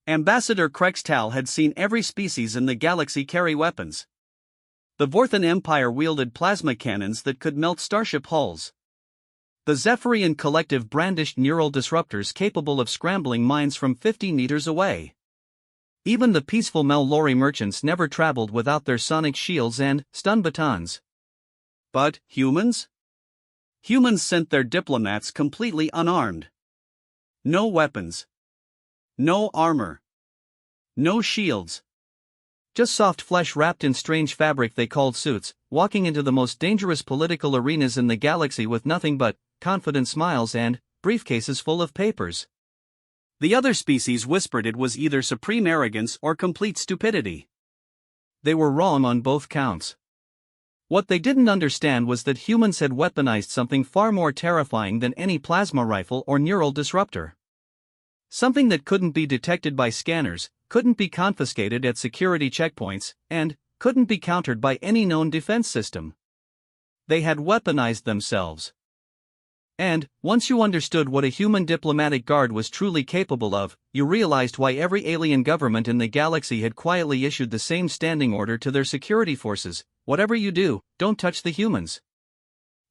Ambassador Krextal had seen every species in the galaxy carry weapons. The Vorthan Empire wielded plasma cannons that could melt starship hulls. The Zephyrian Collective brandished neural disruptors capable of scrambling mines from 50 meters away. Even the peaceful Mel-Lori merchants never traveled without their sonic shields and stun batons. But humans? Humans sent their diplomats completely unarmed. No weapons. No armor. No shields. Just soft flesh wrapped in strange fabric they called suits, walking into the most dangerous political arenas in the galaxy with nothing but confident smiles and briefcases full of papers. The other species whispered it was either supreme arrogance or complete stupidity. They were wrong on both counts. What they didn't understand was that humans had weaponized something far more terrifying than any plasma rifle or neural disruptor. Something that couldn't be detected by scanners, couldn't be confiscated at security checkpoints, and couldn't be countered by any known defense system. They had weaponized themselves. And, once you understood what a human diplomatic guard was truly capable of, you realized why every alien government in the galaxy had quietly issued the same standing order to their security forces: whatever you do, don't touch the humans.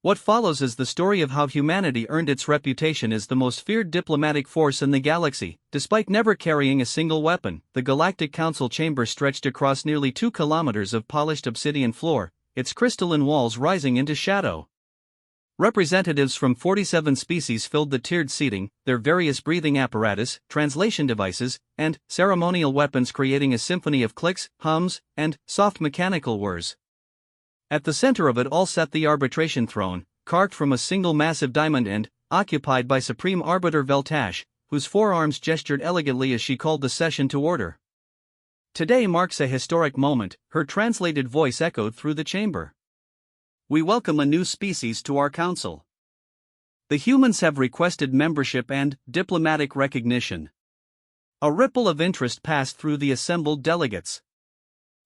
What follows is the story of how humanity earned its reputation as the most feared diplomatic force in the galaxy, despite never carrying a single weapon. The Galactic Council chamber stretched across nearly 2 kilometers of polished obsidian floor, its crystalline walls rising into shadow. Representatives from 47 species filled the tiered seating, their various breathing apparatus, translation devices, and ceremonial weapons creating a symphony of clicks, hums, and soft mechanical whirs. At the center of it all sat the arbitration throne, carved from a single massive diamond and occupied by Supreme Arbiter Veltash, whose forearms gestured elegantly as she called the session to order. Today marks a historic moment, her translated voice echoed through the chamber. We welcome a new species to our council. The humans have requested membership and diplomatic recognition. A ripple of interest passed through the assembled delegates.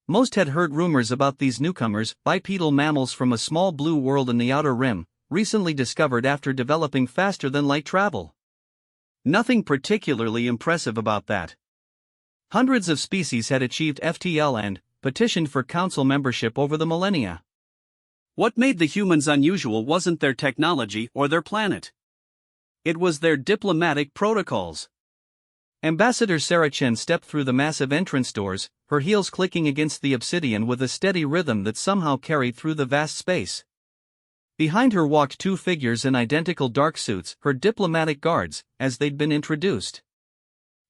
Most had heard rumors about these newcomers, bipedal mammals from a small blue world in the outer rim, recently discovered after developing faster than light travel. Nothing particularly impressive about that. Hundreds of species had achieved FTL and petitioned for council membership over the millennia. What made the humans unusual wasn't their technology or their planet. It was their diplomatic protocols. Ambassador Sarah Chen stepped through the massive entrance doors, her heels clicking against the obsidian with a steady rhythm that somehow carried through the vast space. Behind her walked 2 figures in identical dark suits, her diplomatic guards, as they'd been introduced.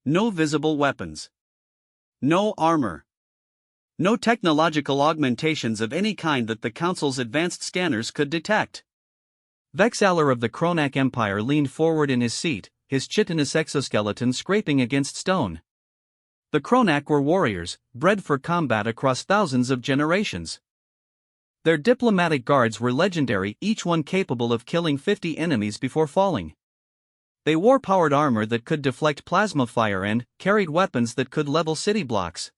No visible weapons. No armor. No technological augmentations of any kind that the Council's advanced scanners could detect. Vexaler of the Kronak Empire leaned forward in his seat, his chitinous exoskeleton scraping against stone. The Kronak were warriors, bred for combat across thousands of generations. Their diplomatic guards were legendary, each one capable of killing 50 enemies before falling. They wore powered armor that could deflect plasma fire and carried weapons that could level city blocks.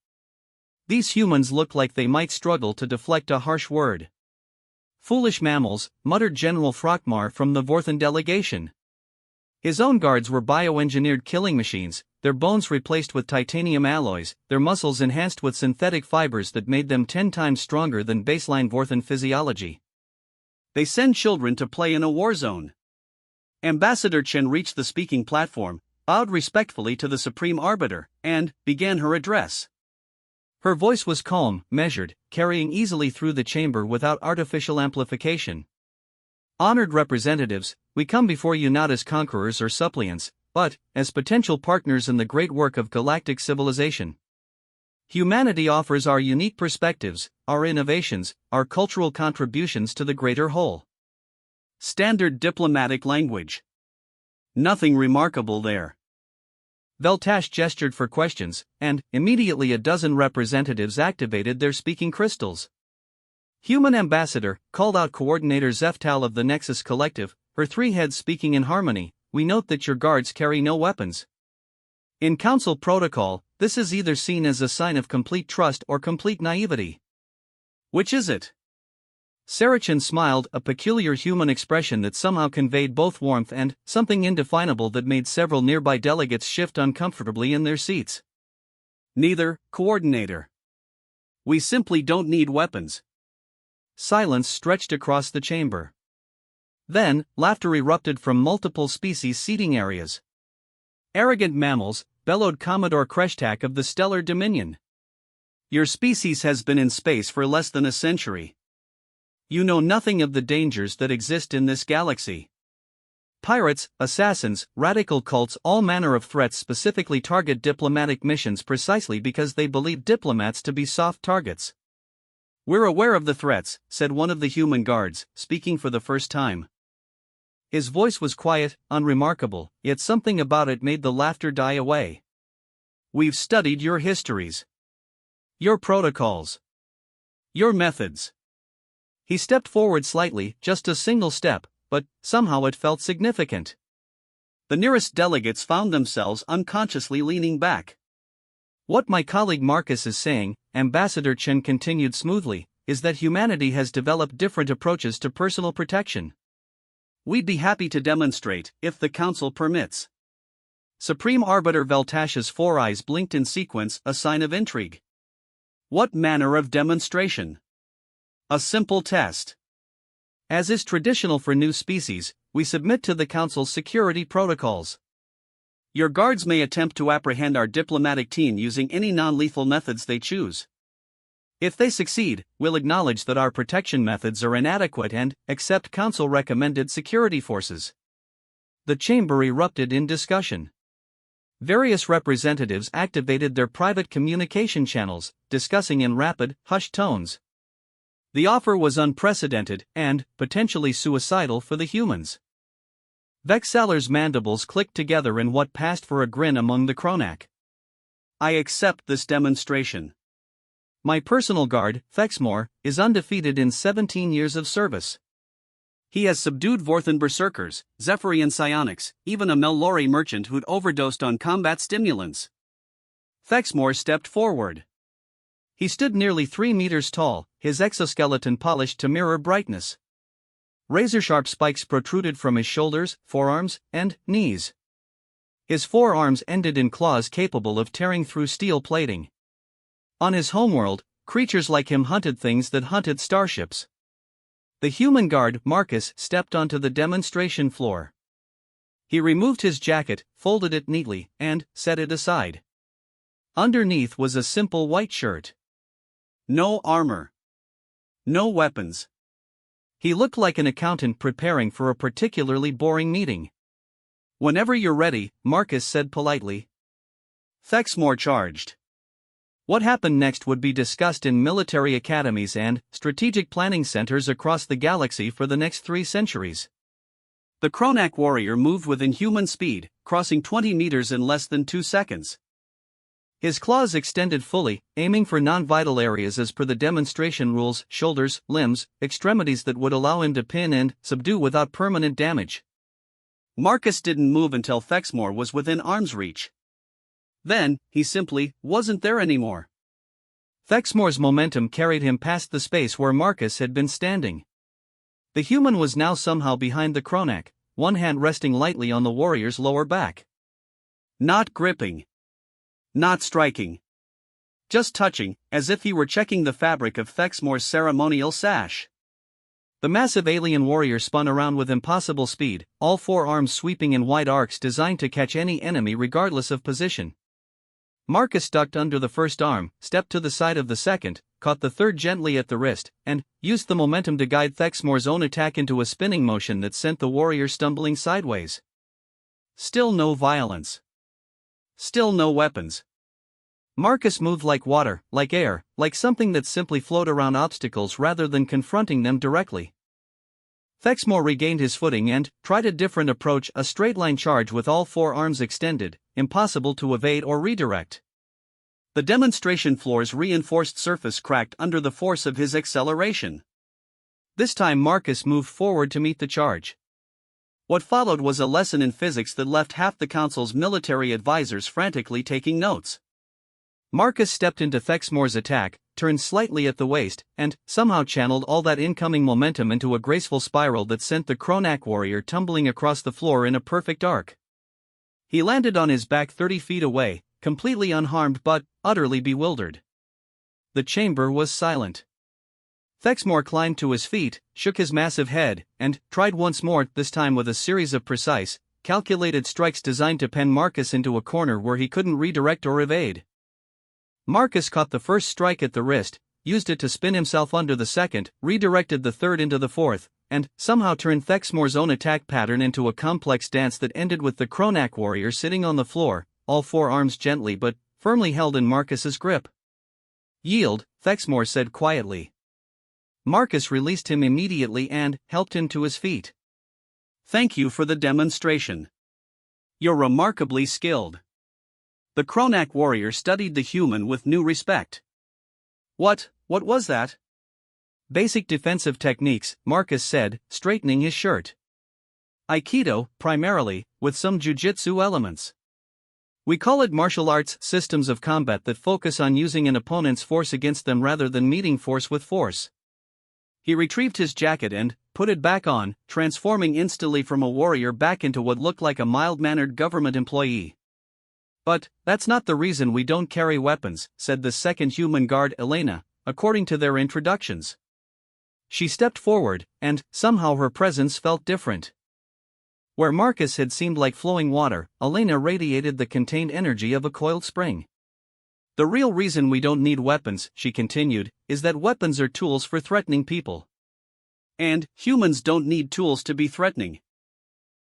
These humans looked like they might struggle to deflect a harsh word. Foolish mammals, muttered General Frokmar from the Vorthan delegation. His own guards were bioengineered killing machines, their bones replaced with titanium alloys, their muscles enhanced with synthetic fibers that made them 10 times stronger than baseline Vorthan physiology. They send children to play in a war zone. Ambassador Chen reached the speaking platform, bowed respectfully to the Supreme Arbiter, and began her address. Her voice was calm, measured, carrying easily through the chamber without artificial amplification. Honored representatives, we come before you not as conquerors or suppliants, but as potential partners in the great work of galactic civilization. Humanity offers our unique perspectives, our innovations, our cultural contributions to the greater whole. Standard diplomatic language. Nothing remarkable there. Veltash gestured for questions, and immediately a dozen representatives activated their speaking crystals. Human Ambassador, called out Coordinator Zeftal of the Nexus Collective, her 3 heads speaking in harmony, we note that your guards carry no weapons. In Council protocol, this is either seen as a sign of complete trust or complete naivety. Which is it? Saracen smiled, a peculiar human expression that somehow conveyed both warmth and something indefinable that made several nearby delegates shift uncomfortably in their seats. Neither, Coordinator. We simply don't need weapons. Silence stretched across the chamber. Then, laughter erupted from multiple species' seating areas. Arrogant mammals, bellowed Commodore Kreshtak of the Stellar Dominion. Your species has been in space for less than a century. You know nothing of the dangers that exist in this galaxy. Pirates, assassins, radical cults, all manner of threats specifically target diplomatic missions precisely because they believe diplomats to be soft targets. We're aware of the threats, said one of the human guards, speaking for the first time. His voice was quiet, unremarkable, yet something about it made the laughter die away. We've studied your histories. Your protocols. Your methods. He stepped forward slightly, just a single step, but somehow it felt significant. The nearest delegates found themselves unconsciously leaning back. What my colleague Marcus is saying, Ambassador Chen continued smoothly, is that humanity has developed different approaches to personal protection. We'd be happy to demonstrate, if the Council permits. Supreme Arbiter Veltash's four eyes blinked in sequence, a sign of intrigue. What manner of demonstration? A simple test. As is traditional for new species, we submit to the Council's security protocols. Your guards may attempt to apprehend our diplomatic team using any non-lethal methods they choose. If they succeed, we'll acknowledge that our protection methods are inadequate and accept Council-recommended security forces. The chamber erupted in discussion. Various representatives activated their private communication channels, discussing in rapid, hushed tones. The offer was unprecedented and potentially suicidal for the humans. Vexaler's mandibles clicked together in what passed for a grin among the Kronak. I accept this demonstration. My personal guard, Thexmore, is undefeated in 17 years of service. He has subdued Vorthan berserkers, Zephyrian psionics, even a Mellori merchant who'd overdosed on combat stimulants. Thexmore stepped forward. He stood nearly 3 meters tall, his exoskeleton polished to mirror brightness. Razor-sharp spikes protruded from his shoulders, forearms, and knees. His forearms ended in claws capable of tearing through steel plating. On his homeworld, creatures like him hunted things that hunted starships. The human guard, Marcus, stepped onto the demonstration floor. He removed his jacket, folded it neatly, and set it aside. Underneath was a simple white shirt. No armor. No weapons. He looked like an accountant preparing for a particularly boring meeting. Whenever you're ready, Marcus said politely. Thexmore charged. What happened next would be discussed in military academies and strategic planning centers across the galaxy for the next 3 centuries. The Kronak warrior moved with inhuman speed, crossing 20 meters in less than 2 seconds. His claws extended fully, aiming for non-vital areas as per the demonstration rules: shoulders, limbs, extremities that would allow him to pin and subdue without permanent damage. Marcus didn't move until Thexmore was within arm's reach. Then, he simply wasn't there anymore. Thexmore's momentum carried him past the space where Marcus had been standing. The human was now somehow behind the Kronak, one hand resting lightly on the warrior's lower back. Not gripping. Not striking. Just touching, as if he were checking the fabric of Thexmore's ceremonial sash. The massive alien warrior spun around with impossible speed, all 4 arms sweeping in wide arcs designed to catch any enemy regardless of position. Marcus ducked under the first arm, stepped to the side of the second, caught the third gently at the wrist, and used the momentum to guide Thexmore's own attack into a spinning motion that sent the warrior stumbling sideways. Still no violence. Still no weapons. Marcus moved like water, like air, like something that simply flowed around obstacles rather than confronting them directly. Thexmore regained his footing and tried a different approach, a straight-line charge with all 4 arms extended, impossible to evade or redirect. The demonstration floor's reinforced surface cracked under the force of his acceleration. This time Marcus moved forward to meet the charge. What followed was a lesson in physics that left half the Council's military advisors frantically taking notes. Marcus stepped into Thexmore's attack, turned slightly at the waist, and somehow channeled all that incoming momentum into a graceful spiral that sent the Kronak warrior tumbling across the floor in a perfect arc. He landed on his back 30 feet away, completely unharmed but utterly bewildered. The chamber was silent. Thexmore climbed to his feet, shook his massive head, and tried once more, this time with a series of precise, calculated strikes designed to pen Marcus into a corner where he couldn't redirect or evade. Marcus caught the first strike at the wrist, used it to spin himself under the second, redirected the third into the fourth, and somehow turned Thexmore's own attack pattern into a complex dance that ended with the Kronak warrior sitting on the floor, all four arms gently but firmly held in Marcus's grip. "Yield," Thexmore said quietly. Marcus released him immediately and helped him to his feet. "Thank you for the demonstration. You're remarkably skilled." The Kronak warrior studied the human with new respect. What was that?" "Basic defensive techniques," Marcus said, straightening his shirt. "Aikido, primarily, with some jujitsu elements. We call it martial arts systems of combat that focus on using an opponent's force against them rather than meeting force with force." He retrieved his jacket and put it back on, transforming instantly from a warrior back into what looked like a mild-mannered government employee. "But that's not the reason we don't carry weapons," said the second human guard, Elena, according to their introductions. She stepped forward, and somehow her presence felt different. Where Marcus had seemed like flowing water, Elena radiated the contained energy of a coiled spring. "The real reason we don't need weapons," she continued, "is that weapons are tools for threatening people. And humans don't need tools to be threatening."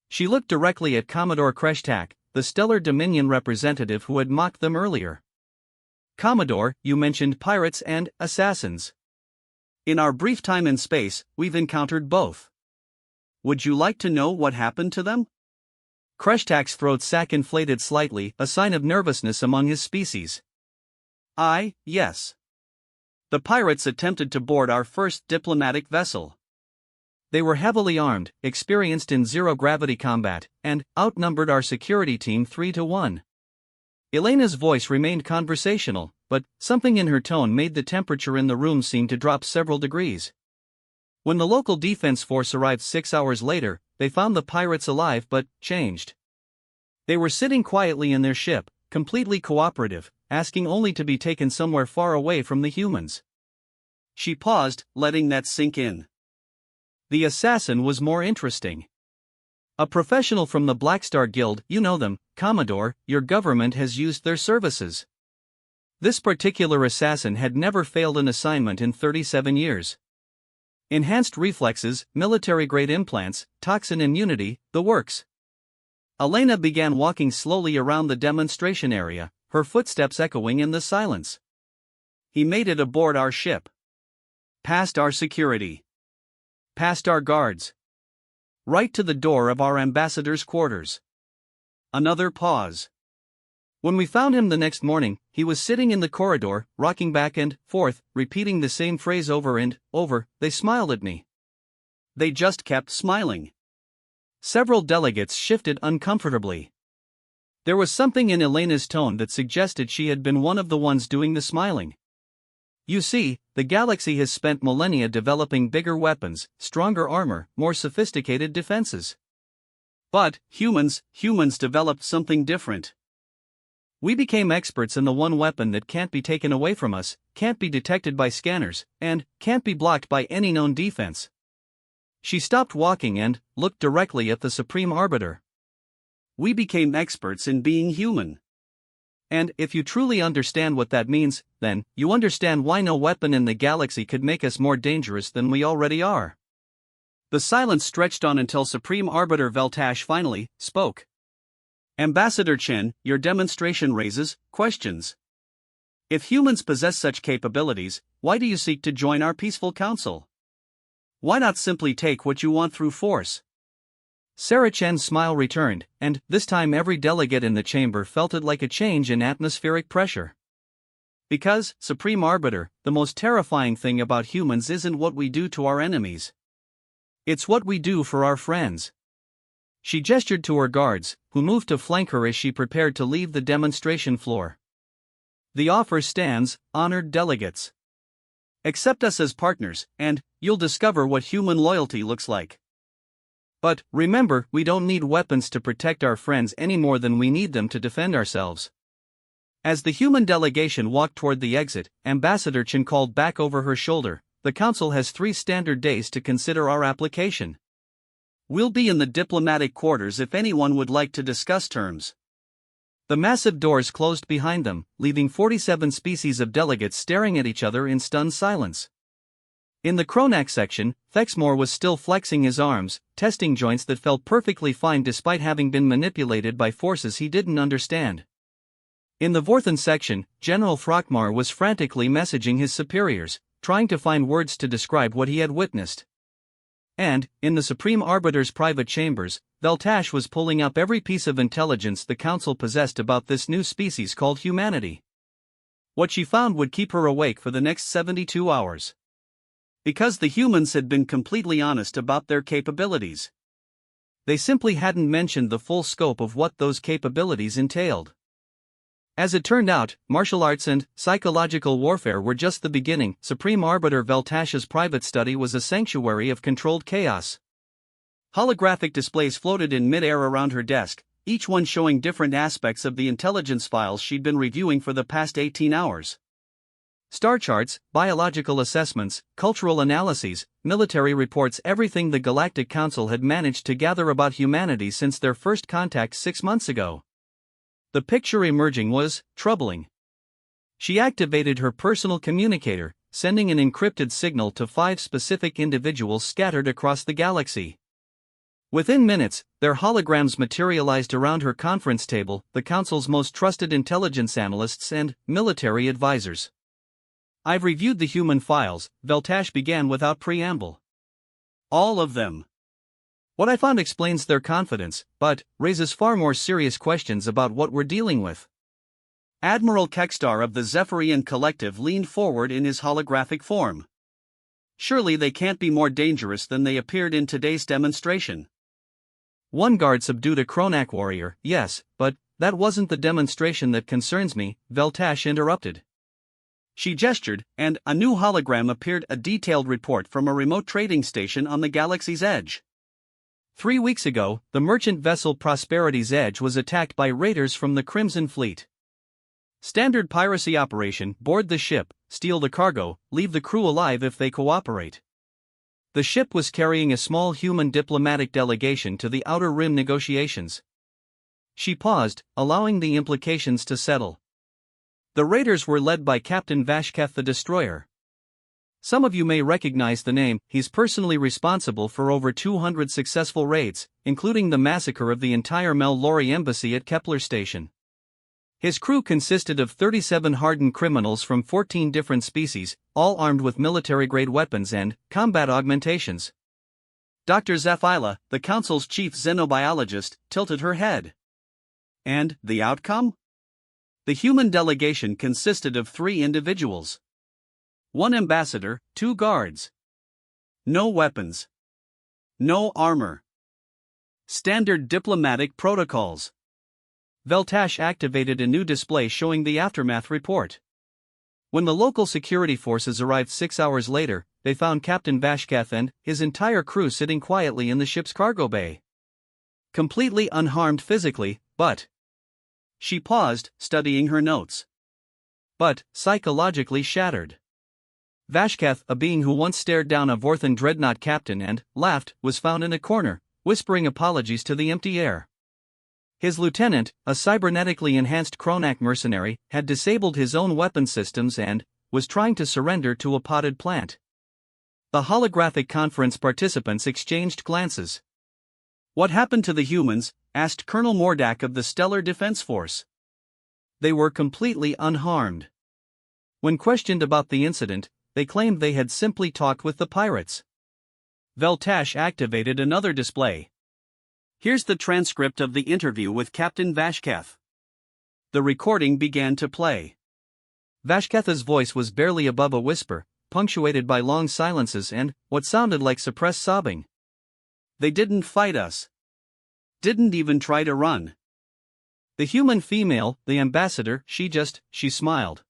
She looked directly at Commodore Kreshtak, the Stellar Dominion representative who had mocked them earlier. "Commodore, you mentioned pirates and assassins. In our brief time in space, we've encountered both. Would you like to know what happened to them?" Kreshtak's throat sac inflated slightly, a sign of nervousness among his species. Yes. The pirates attempted to board our first diplomatic vessel. They were heavily armed, experienced in zero-gravity combat, and outnumbered our security team 3-1. Elena's voice remained conversational, but something in her tone made the temperature in the room seem to drop several degrees. When the local defense force arrived 6 hours later, they found the pirates alive but changed. They were sitting quietly in their ship, completely cooperative, asking only to be taken somewhere far away from the humans. She paused, letting that sink in. The assassin was more interesting. A professional from the Black Star Guild, you know them, Commodore, your government has used their services. This particular assassin had never failed an assignment in 37 years. Enhanced reflexes, military-grade implants, toxin immunity, the works. Elena began walking slowly around the demonstration area, her footsteps echoing in the silence. "He made it aboard our ship. Past our security. Past our guards. Right to the door of our ambassador's quarters." Another pause. "When we found him the next morning, he was sitting in the corridor, rocking back and forth, repeating the same phrase over and over. They smiled at me." They just kept smiling. Several delegates shifted uncomfortably. There was something in Elena's tone that suggested she had been one of the ones doing the smiling. "You see, the galaxy has spent millennia developing bigger weapons, stronger armor, more sophisticated defenses. But humans developed something different. We became experts in the one weapon that can't be taken away from us, can't be detected by scanners, and can't be blocked by any known defense." She stopped walking and looked directly at the Supreme Arbiter. "We became experts in being human. And if you truly understand what that means, then you understand why no weapon in the galaxy could make us more dangerous than we already are." The silence stretched on until Supreme Arbiter Veltash finally spoke. "Ambassador Chen, your demonstration raises questions. If humans possess such capabilities, why do you seek to join our peaceful council? Why not simply take what you want through force?" Sarah Chen's smile returned, and this time every delegate in the chamber felt it like a change in atmospheric pressure. "Because, Supreme Arbiter, the most terrifying thing about humans isn't what we do to our enemies. It's what we do for our friends." She gestured to her guards, who moved to flank her as she prepared to leave the demonstration floor. "The offer stands, honored delegates. Accept us as partners, and you'll discover what human loyalty looks like. But remember, we don't need weapons to protect our friends any more than we need them to defend ourselves." As the human delegation walked toward the exit, Ambassador Chen called back over her shoulder, "The Council has 3 standard days to consider our application. We'll be in the diplomatic quarters if anyone would like to discuss terms." The massive doors closed behind them, leaving 47 species of delegates staring at each other in stunned silence. In the Kronak section, Thexmore was still flexing his arms, testing joints that felt perfectly fine despite having been manipulated by forces he didn't understand. In the Vorthen section, General Throckmar was frantically messaging his superiors, trying to find words to describe what he had witnessed. And, in the Supreme Arbiter's private chambers, Veltash was pulling up every piece of intelligence the Council possessed about this new species called humanity. What she found would keep her awake for the next 72 hours. Because the humans had been completely honest about their capabilities. They simply hadn't mentioned the full scope of what those capabilities entailed. As it turned out, martial arts and psychological warfare were just the beginning. Supreme Arbiter Veltash's private study was a sanctuary of controlled chaos. Holographic displays floated in mid-air around her desk, each one showing different aspects of the intelligence files she'd been reviewing for the past 18 hours. Star charts, biological assessments, cultural analyses, military reports, everything the Galactic Council had managed to gather about humanity since their first contact 6 months ago. The picture emerging was troubling. She activated her personal communicator, sending an encrypted signal to 5 specific individuals scattered across the galaxy. Within minutes, their holograms materialized around her conference table, the Council's most trusted intelligence analysts and military advisors. "I've reviewed the human files," Veltash began without preamble. "All of them. What I found explains their confidence, but raises far more serious questions about what we're dealing with." Admiral Kekstar of the Zephyrian Collective leaned forward in his holographic form. "Surely they can't be more dangerous than they appeared in today's demonstration." One guard subdued a Kronak warrior. "Yes, but that wasn't the demonstration that concerns me," Veltash interrupted. She gestured, and a new hologram appeared, a detailed report from a remote trading station on the galaxy's edge. 3 weeks ago, the merchant vessel Prosperity's Edge was attacked by raiders from the Crimson Fleet. Standard piracy operation: board the ship, steal the cargo, leave the crew alive if they cooperate. The ship was carrying a small human diplomatic delegation to the Outer Rim negotiations. She paused, allowing the implications to settle. The raiders were led by Captain Vashketh the Destroyer. Some of you may recognize the name. He's personally responsible for over 200 successful raids, including the massacre of the entire Mel-Lori embassy at Kepler Station. His crew consisted of 37 hardened criminals from 14 different species, all armed with military-grade weapons and combat augmentations. Dr. Zephyla, the Council's chief xenobiologist, tilted her head. And the outcome? The human delegation consisted of 3 individuals. 1 ambassador, 2 guards. No weapons. No armor. Standard diplomatic protocols. Veltash activated a new display showing the aftermath report. When the local security forces arrived 6 hours later, they found Captain Vashketh and his entire crew sitting quietly in the ship's cargo bay. Completely unharmed physically, but... She paused, studying her notes. But psychologically shattered. Vashketh, a being who once stared down a Vorthen dreadnought captain and laughed, was found in a corner, whispering apologies to the empty air. His lieutenant, a cybernetically enhanced Kronak mercenary, had disabled his own weapon systems and was trying to surrender to a potted plant. The holographic conference participants exchanged glances. "What happened to the humans?" asked Colonel Mordak of the Stellar Defense Force. "They were completely unharmed." When questioned about the incident, they claimed they had simply talked with the pirates. Veltash activated another display. "Here's the transcript of the interview with Captain Vashketh." The recording began to play. Vashketh's voice was barely above a whisper, punctuated by long silences and what sounded like suppressed sobbing. "They didn't fight us. Didn't even try to run. The human female, the ambassador, she smiled.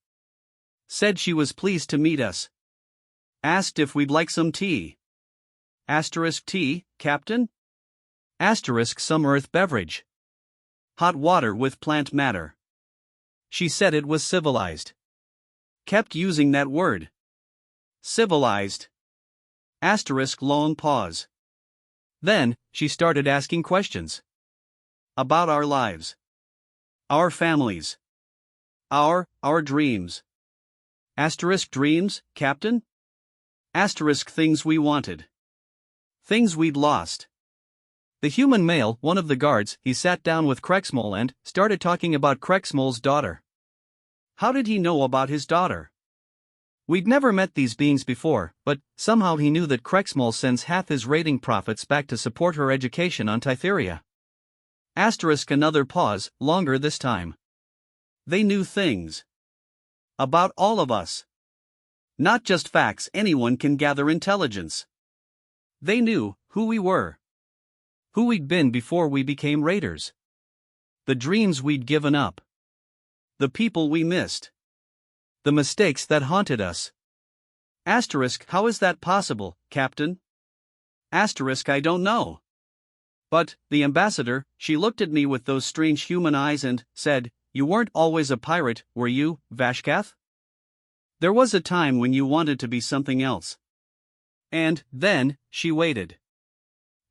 Said she was pleased to meet us. Asked if we'd like some tea. Asterisk tea, Captain? Asterisk some earth beverage. Hot water with plant matter. She said it was civilized. Kept using that word. Civilized. Asterisk long pause. Then, she started asking questions. About our lives. Our families. Our dreams. Asterisk dreams, Captain? Asterisk things we wanted. Things we'd lost. The human male, one of the guards, he sat down with Krexmol and started talking about Krexmol's daughter. How did he know about his daughter? We'd never met these beings before, but somehow he knew that Krexmol sends half his raiding profits back to support her education on Tytheria. Asterisk another pause, longer this time. They knew things. About all of us. Not just facts anyone can gather intelligence. They knew who we were. Who we'd been before we became raiders. The dreams we'd given up. The people we missed. The mistakes that haunted us. Asterisk how is that possible, Captain? Asterisk I don't know. But, the ambassador, she looked at me with those strange human eyes and said, you weren't always a pirate, were you, Vashkath? There was a time when you wanted to be something else. And, then, she waited.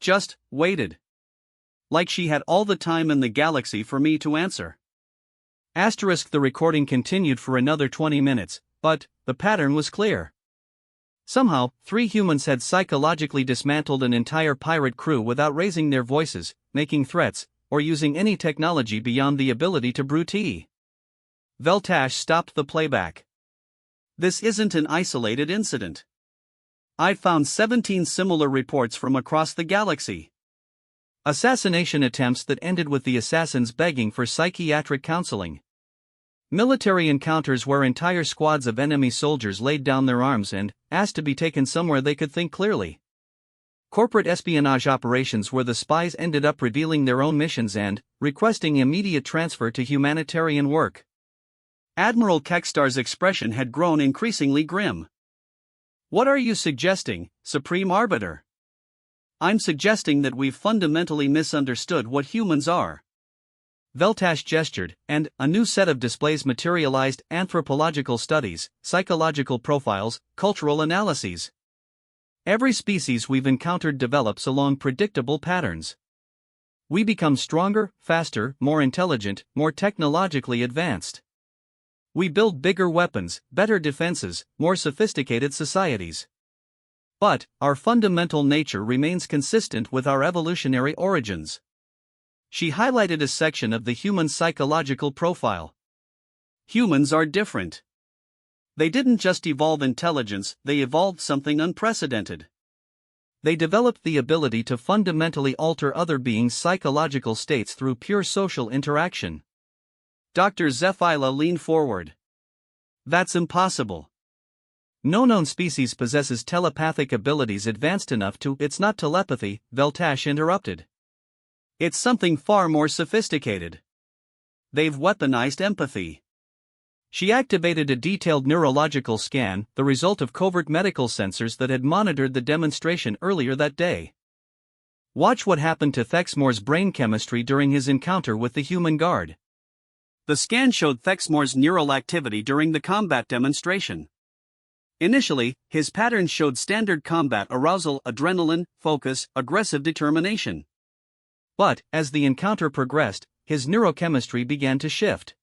Just waited. Like she had all the time in the galaxy for me to answer. Asterisk the recording continued for another 20 minutes, but the pattern was clear. Somehow, 3 humans had psychologically dismantled an entire pirate crew without raising their voices, making threats, or using any technology beyond the ability to brew tea. Veltash stopped the playback. This isn't an isolated incident. I found 17 similar reports from across the galaxy. Assassination attempts that ended with the assassins begging for psychiatric counseling. Military encounters where entire squads of enemy soldiers laid down their arms and asked to be taken somewhere they could think clearly. Corporate espionage operations where the spies ended up revealing their own missions and requesting immediate transfer to humanitarian work. Admiral Kekstar's expression had grown increasingly grim. What are you suggesting, Supreme Arbiter? I'm suggesting that we've fundamentally misunderstood what humans are. Veltash gestured, and a new set of displays materialized: anthropological studies, psychological profiles, cultural analyses. Every species we've encountered develops along predictable patterns. We become stronger, faster, more intelligent, more technologically advanced. We build bigger weapons, better defenses, more sophisticated societies. But our fundamental nature remains consistent with our evolutionary origins. She highlighted a section of the human psychological profile. Humans are different. They didn't just evolve intelligence, they evolved something unprecedented. They developed the ability to fundamentally alter other beings' psychological states through pure social interaction. Dr. Zephyla leaned forward. That's impossible. No known species possesses telepathic abilities advanced enough to. It's not telepathy, Veltash interrupted. It's something far more sophisticated. They've weaponized empathy. She activated a detailed neurological scan, the result of covert medical sensors that had monitored the demonstration earlier that day. Watch what happened to Thexmore's brain chemistry during his encounter with the human guard. The scan showed Thexmore's neural activity during the combat demonstration. Initially, his patterns showed standard combat arousal, adrenaline, focus, aggressive determination. But, as the encounter progressed, his neurochemistry began to shift.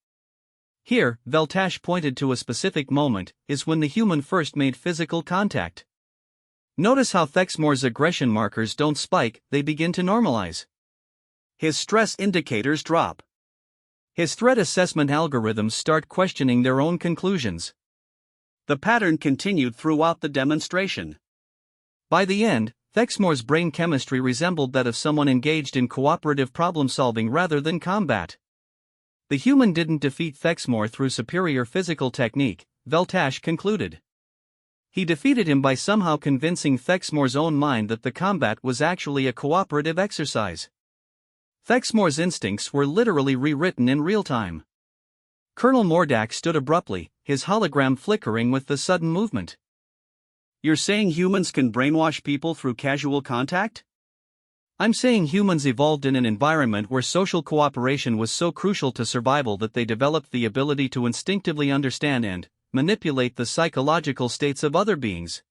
Here, Veltash pointed to a specific moment, is when the human first made physical contact. Notice how Thexmore's aggression markers don't spike, they begin to normalize. His stress indicators drop. His threat assessment algorithms start questioning their own conclusions. The pattern continued throughout the demonstration. By the end, Thexmore's brain chemistry resembled that of someone engaged in cooperative problem-solving rather than combat. The human didn't defeat Thexmore through superior physical technique, Veltash concluded. He defeated him by somehow convincing Thexmore's own mind that the combat was actually a cooperative exercise. Thexmore's instincts were literally rewritten in real time. Colonel Mordak stood abruptly, his hologram flickering with the sudden movement. You're saying humans can brainwash people through casual contact? I'm saying humans evolved in an environment where social cooperation was so crucial to survival that they developed the ability to instinctively understand and manipulate the psychological states of other beings.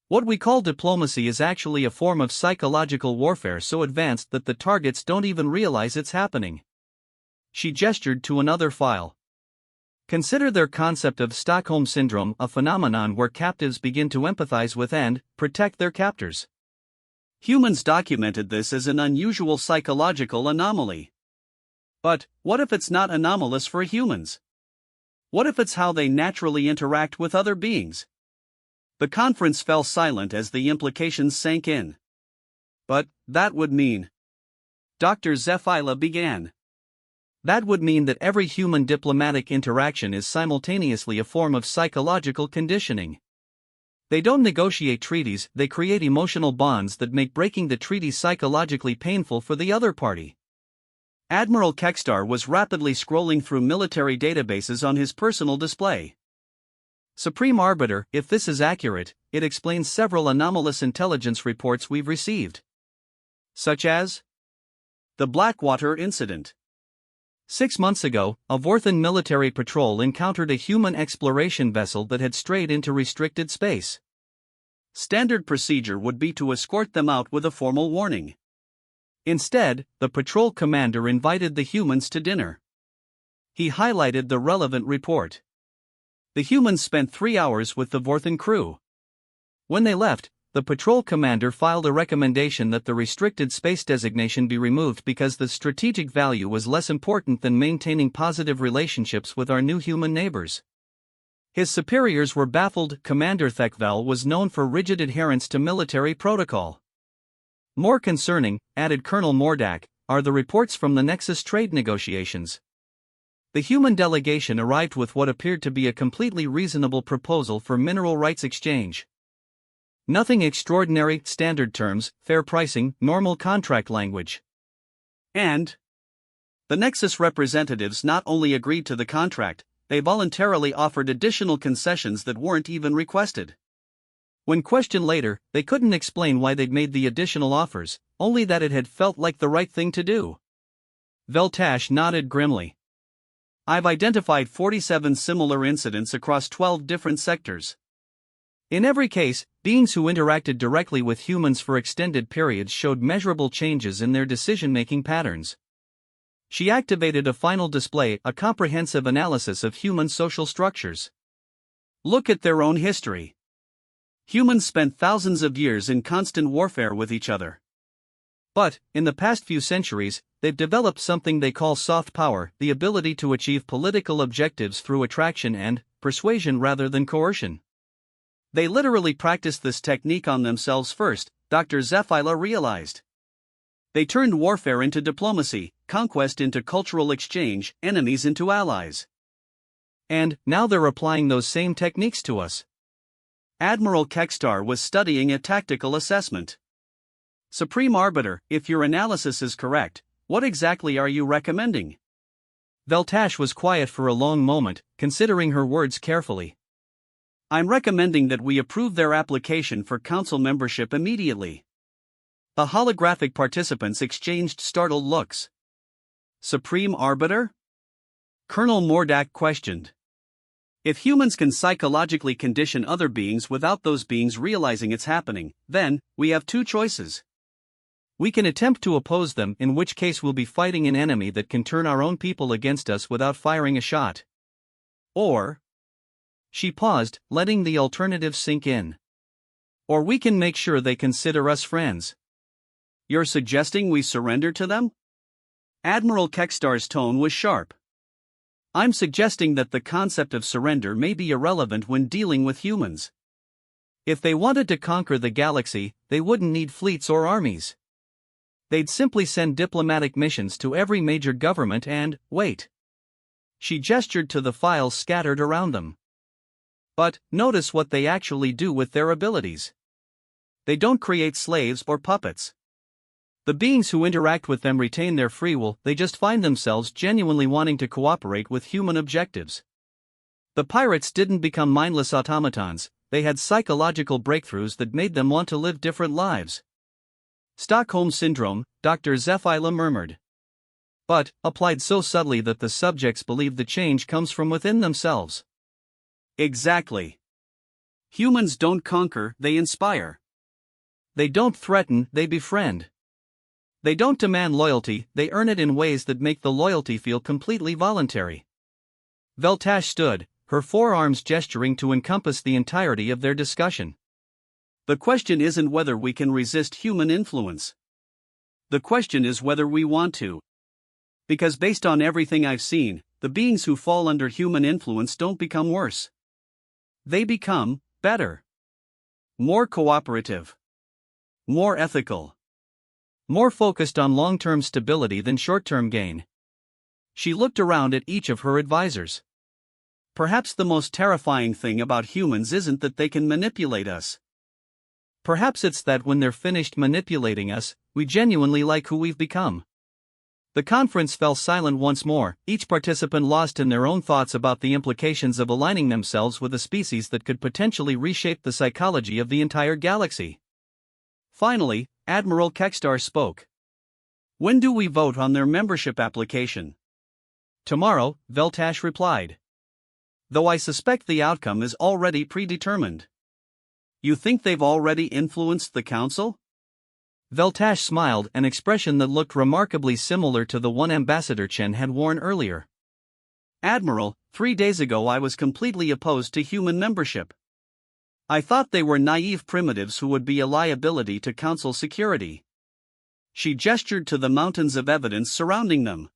What we call diplomacy is actually a form of psychological warfare so advanced that the targets don't even realize it's happening. She gestured to another file. Consider their concept of Stockholm Syndrome, a phenomenon where captives begin to empathize with and protect their captors. Humans documented this as an unusual psychological anomaly. But what if it's not anomalous for humans? What if it's how they naturally interact with other beings? The conference fell silent as the implications sank in. But that would mean. Dr. Zephyla began. That would mean that every human diplomatic interaction is simultaneously a form of psychological conditioning. They don't negotiate treaties, they create emotional bonds that make breaking the treaty psychologically painful for the other party. Admiral Kekstar was rapidly scrolling through military databases on his personal display. Supreme Arbiter, if this is accurate, it explains several anomalous intelligence reports we've received. Such as the Blackwater incident. 6 months ago, a Vorthan military patrol encountered a human exploration vessel that had strayed into restricted space. Standard procedure would be to escort them out with a formal warning. Instead, the patrol commander invited the humans to dinner. He highlighted the relevant report. The humans spent 3 hours with the Vorthan crew. When they left, the patrol commander filed a recommendation that the restricted space designation be removed because the strategic value was less important than maintaining positive relationships with our new human neighbors. His superiors were baffled. Commander Thekvel was known for rigid adherence to military protocol. More concerning, added Colonel Mordak, are the reports from the Nexus trade negotiations. The human delegation arrived with what appeared to be a completely reasonable proposal for mineral rights exchange. Nothing extraordinary, standard terms, fair pricing, normal contract language. And the Nexus representatives not only agreed to the contract, they voluntarily offered additional concessions that weren't even requested. When questioned later, they couldn't explain why they'd made the additional offers, only that it had felt like the right thing to do. Veltash nodded grimly. I've identified 47 similar incidents across 12 different sectors. In every case, beings who interacted directly with humans for extended periods showed measurable changes in their decision-making patterns. She activated a final display, a comprehensive analysis of human social structures. Look at their own history. Humans spent thousands of years in constant warfare with each other. But, in the past few centuries, they've developed something they call soft power, the ability to achieve political objectives through attraction and persuasion rather than coercion. They literally practiced this technique on themselves first, Dr. Zephyla realized. They turned warfare into diplomacy, conquest into cultural exchange, enemies into allies. And now they're applying those same techniques to us. Admiral Kekstar was studying a tactical assessment. Supreme Arbiter, if your analysis is correct, what exactly are you recommending? Veltash was quiet for a long moment, considering her words carefully. I'm recommending that we approve their application for council membership immediately. The holographic participants exchanged startled looks. Supreme Arbiter? Colonel Mordak questioned. If humans can psychologically condition other beings without those beings realizing it's happening, then we have two choices. We can attempt to oppose them, in which case we'll be fighting an enemy that can turn our own people against us without firing a shot. Or... She paused, letting the alternative sink in. Or we can make sure they consider us friends. You're suggesting we surrender to them? Admiral Kekstar's tone was sharp. I'm suggesting that the concept of surrender may be irrelevant when dealing with humans. If they wanted to conquer the galaxy, they wouldn't need fleets or armies. They'd simply send diplomatic missions to every major government and, wait. She gestured to the files scattered around them. But, notice what they actually do with their abilities. They don't create slaves or puppets. The beings who interact with them retain their free will, they just find themselves genuinely wanting to cooperate with human objectives. The pirates didn't become mindless automatons, they had psychological breakthroughs that made them want to live different lives. Stockholm Syndrome, Dr. Zephyla murmured. But, applied so subtly that the subjects believe the change comes from within themselves. Exactly. Humans don't conquer, they inspire. They don't threaten, they befriend. They don't demand loyalty, they earn it in ways that make the loyalty feel completely voluntary. Veltash stood, her forearms gesturing to encompass the entirety of their discussion. The question isn't whether we can resist human influence. The question is whether we want to. Because based on everything I've seen, the beings who fall under human influence don't become worse. They become better. More cooperative. More ethical. More focused on long-term stability than short-term gain. She looked around at each of her advisors. Perhaps the most terrifying thing about humans isn't that they can manipulate us. Perhaps it's that when they're finished manipulating us, we genuinely like who we've become. The conference fell silent once more, each participant lost in their own thoughts about the implications of aligning themselves with a species that could potentially reshape the psychology of the entire galaxy. Finally, Admiral Kekstar spoke. When do we vote on their membership application? Tomorrow, Veltash replied. Though I suspect the outcome is already predetermined. You think they've already influenced the council? Veltash smiled, an expression that looked remarkably similar to the one Ambassador Chen had worn earlier. Admiral, 3 days ago I was completely opposed to human membership. I thought they were naive primitives who would be a liability to council security. She gestured to the mountains of evidence surrounding them.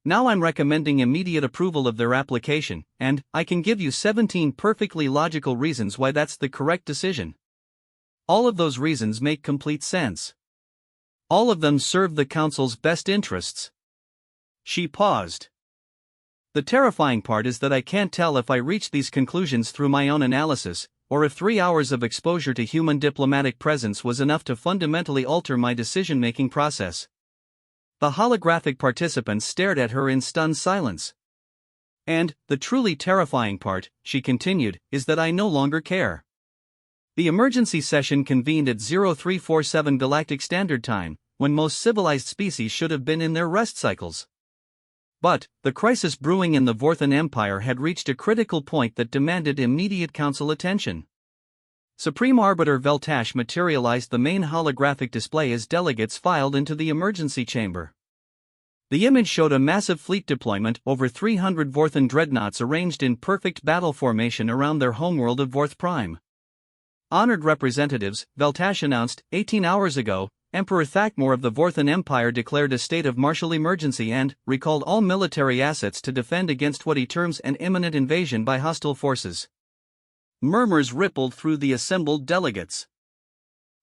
Now I'm recommending immediate approval of their application, and I can give you 17 perfectly logical reasons why that's the correct decision. All of those reasons make complete sense. All of them serve the council's best interests. She paused. The terrifying part is that I can't tell if I reach these conclusions through my own analysis, or if 3 hours of exposure to human diplomatic presence was enough to fundamentally alter my decision-making process. The holographic participants stared at her in stunned silence. And, the truly terrifying part, she continued, is that I no longer care. The emergency session convened at 0347 Galactic Standard Time, when most civilized species should have been in their rest cycles. But, the crisis brewing in the Vorthan Empire had reached a critical point that demanded immediate council attention. Supreme Arbiter Veltash materialized the main holographic display as delegates filed into the emergency chamber. The image showed a massive fleet deployment, over 300 Vorthan dreadnoughts arranged in perfect battle formation around their homeworld of Vorth Prime. Honored representatives, Veltash announced, 18 hours ago, Emperor Thakmor of the Vorthan Empire declared a state of martial emergency and recalled all military assets to defend against what he terms an imminent invasion by hostile forces. Murmurs rippled through the assembled delegates.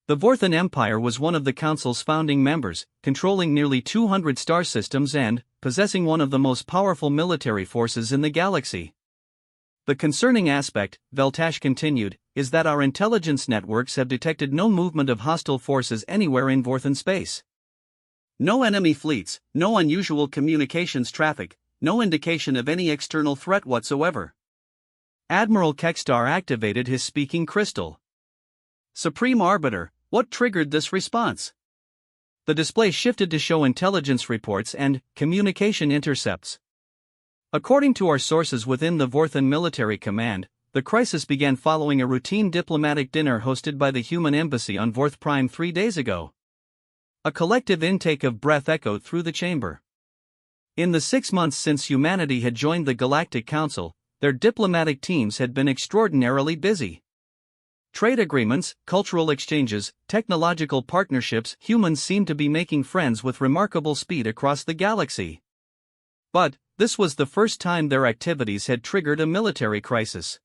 The Vorthan Empire was one of the Council's founding members, controlling nearly 200 star systems and possessing one of the most powerful military forces in the galaxy. The concerning aspect, Veltash continued, is that our intelligence networks have detected no movement of hostile forces anywhere in Vorthan space. No enemy fleets, no unusual communications traffic, no indication of any external threat whatsoever. Admiral Kekstar activated his speaking crystal. Supreme Arbiter, what triggered this response? The display shifted to show intelligence reports and communication intercepts. According to our sources within the Vorthan Military Command, the crisis began following a routine diplomatic dinner hosted by the human embassy on Vorth Prime 3 days ago. A collective intake of breath echoed through the chamber. In the 6 months since humanity had joined the Galactic Council, their diplomatic teams had been extraordinarily busy. Trade agreements, cultural exchanges, technological partnerships, humans seemed to be making friends with remarkable speed across the galaxy. But, this was the first time their activities had triggered a military crisis.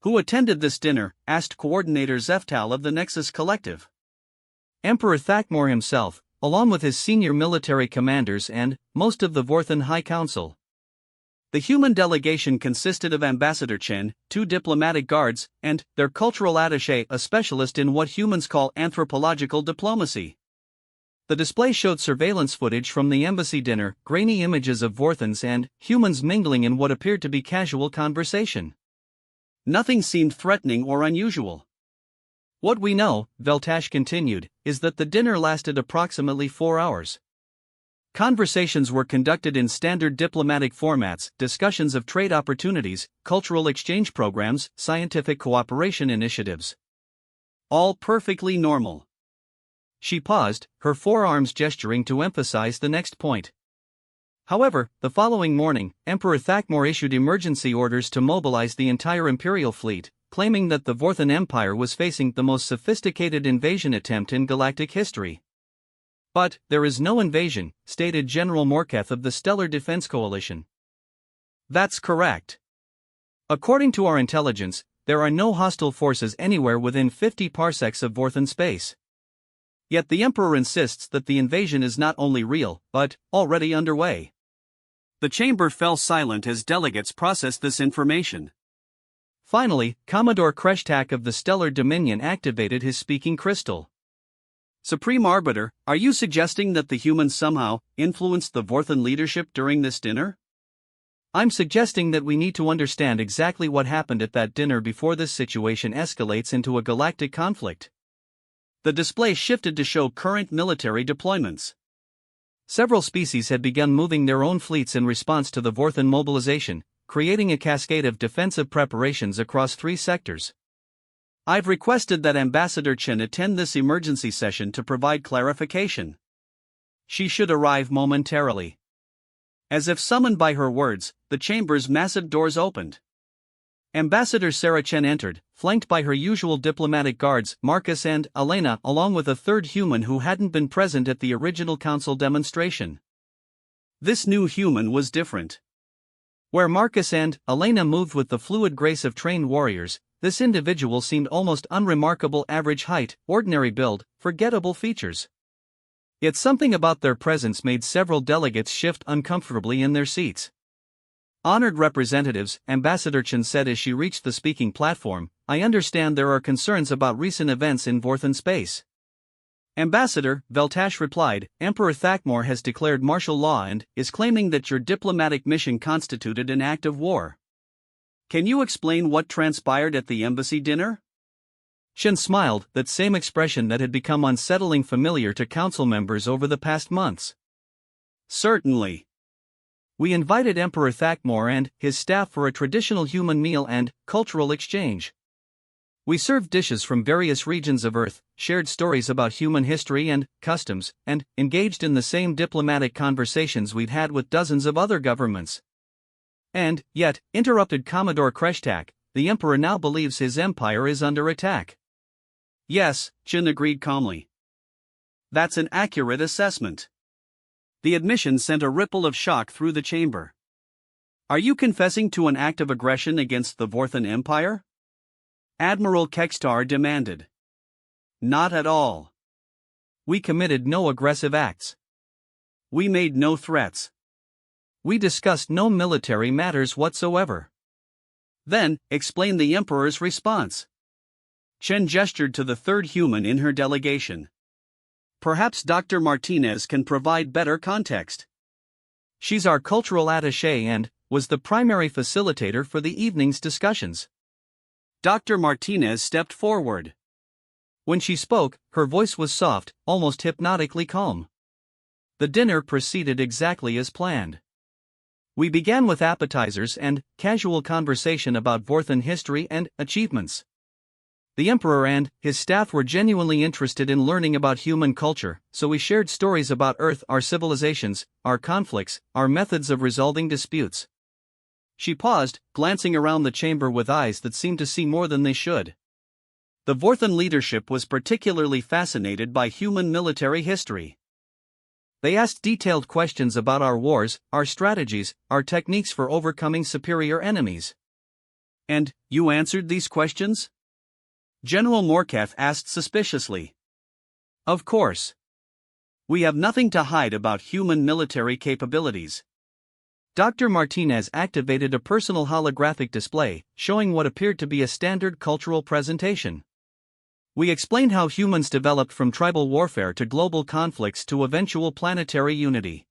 Who attended this dinner? Asked Coordinator Zeftal of the Nexus Collective. Emperor Thakmor himself, along with his senior military commanders and most of the Vorthan High Council. The human delegation consisted of Ambassador Chen, 2 diplomatic guards, and their cultural attaché, a specialist in what humans call anthropological diplomacy. The display showed surveillance footage from the embassy dinner, grainy images of Vorthans and humans mingling in what appeared to be casual conversation. Nothing seemed threatening or unusual. What we know, Veltash continued, is that the dinner lasted approximately 4 hours. Conversations were conducted in standard diplomatic formats, discussions of trade opportunities, cultural exchange programs, scientific cooperation initiatives. All perfectly normal. She paused, her forearms gesturing to emphasize the next point. However, the following morning, Emperor Thakmor issued emergency orders to mobilize the entire Imperial fleet, claiming that the Vorthan Empire was facing the most sophisticated invasion attempt in galactic history. But, there is no invasion, stated General Morketh of the Stellar Defense Coalition. That's correct. According to our intelligence, there are no hostile forces anywhere within 50 parsecs of Vorthan space. Yet the Emperor insists that the invasion is not only real, but already underway. The chamber fell silent as delegates processed this information. Finally, Commodore Kreshtak of the Stellar Dominion activated his speaking crystal. Supreme Arbiter, are you suggesting that the humans somehow influenced the Vorthan leadership during this dinner? I'm suggesting that we need to understand exactly what happened at that dinner before this situation escalates into a galactic conflict. The display shifted to show current military deployments. Several species had begun moving their own fleets in response to the Vorthan mobilization, creating a cascade of defensive preparations across 3 sectors. I've requested that Ambassador Chen attend this emergency session to provide clarification. She should arrive momentarily. As if summoned by her words, the chamber's massive doors opened. Ambassador Sarah Chen entered, flanked by her usual diplomatic guards, Marcus and Elena, along with a third human who hadn't been present at the original council demonstration. This new human was different. Where Marcus and Elena moved with the fluid grace of trained warriors, this individual seemed almost unremarkable: average height, ordinary build, forgettable features. Yet something about their presence made several delegates shift uncomfortably in their seats. Honored representatives, Ambassador Chen said as she reached the speaking platform, I understand there are concerns about recent events in Vorthan space. Ambassador, Veltash replied, Emperor Thakmor has declared martial law and is claiming that your diplomatic mission constituted an act of war. Can you explain what transpired at the embassy dinner? Chen smiled, that same expression that had become unsettlingly familiar to council members over the past months. Certainly. We invited Emperor Thakmor and his staff for a traditional human meal and cultural exchange. We served dishes from various regions of Earth, shared stories about human history and customs, and engaged in the same diplomatic conversations we'd had with dozens of other governments. And, yet, interrupted Commodore Kreshtak, the Emperor now believes his empire is under attack. Yes, Chen agreed calmly. That's an accurate assessment. The admission sent a ripple of shock through the chamber. Are you confessing to an act of aggression against the Vorthan Empire? Admiral Kekstar demanded. Not at all. We committed no aggressive acts. We made no threats. We discussed no military matters whatsoever. Then, explain the Emperor's response. Chen gestured to the third human in her delegation. Perhaps Dr. Martinez can provide better context. She's our cultural attaché and was the primary facilitator for the evening's discussions. Dr. Martinez stepped forward. When she spoke, her voice was soft, almost hypnotically calm. The dinner proceeded exactly as planned. We began with appetizers and casual conversation about Vorthan history and achievements. The Emperor and his staff were genuinely interested in learning about human culture, so we shared stories about Earth, our civilizations, our conflicts, our methods of resolving disputes. She paused, glancing around the chamber with eyes that seemed to see more than they should. The Vorthan leadership was particularly fascinated by human military history. They asked detailed questions about our wars, our strategies, our techniques for overcoming superior enemies. And, you answered these questions? General Morketh asked suspiciously. Of course. We have nothing to hide about human military capabilities. Dr. Martinez activated a personal holographic display, showing what appeared to be a standard cultural presentation. We explained how humans developed from tribal warfare to global conflicts to eventual planetary unity.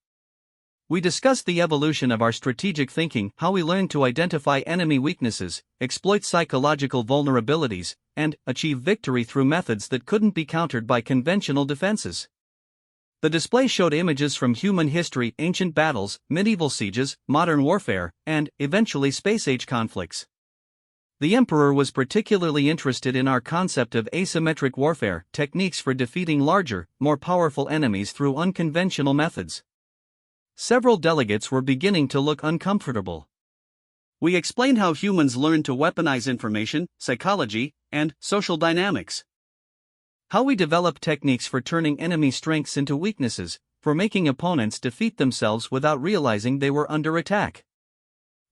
We discussed the evolution of our strategic thinking, how we learned to identify enemy weaknesses, exploit psychological vulnerabilities, and achieve victory through methods that couldn't be countered by conventional defenses. The display showed images from human history, ancient battles, medieval sieges, modern warfare, and, eventually, space-age conflicts. The Emperor was particularly interested in our concept of asymmetric warfare, techniques for defeating larger, more powerful enemies through unconventional methods. Several delegates were beginning to look uncomfortable. We explained how humans learn to weaponize information, psychology, and social dynamics. How we develop techniques for turning enemy strengths into weaknesses, for making opponents defeat themselves without realizing they were under attack.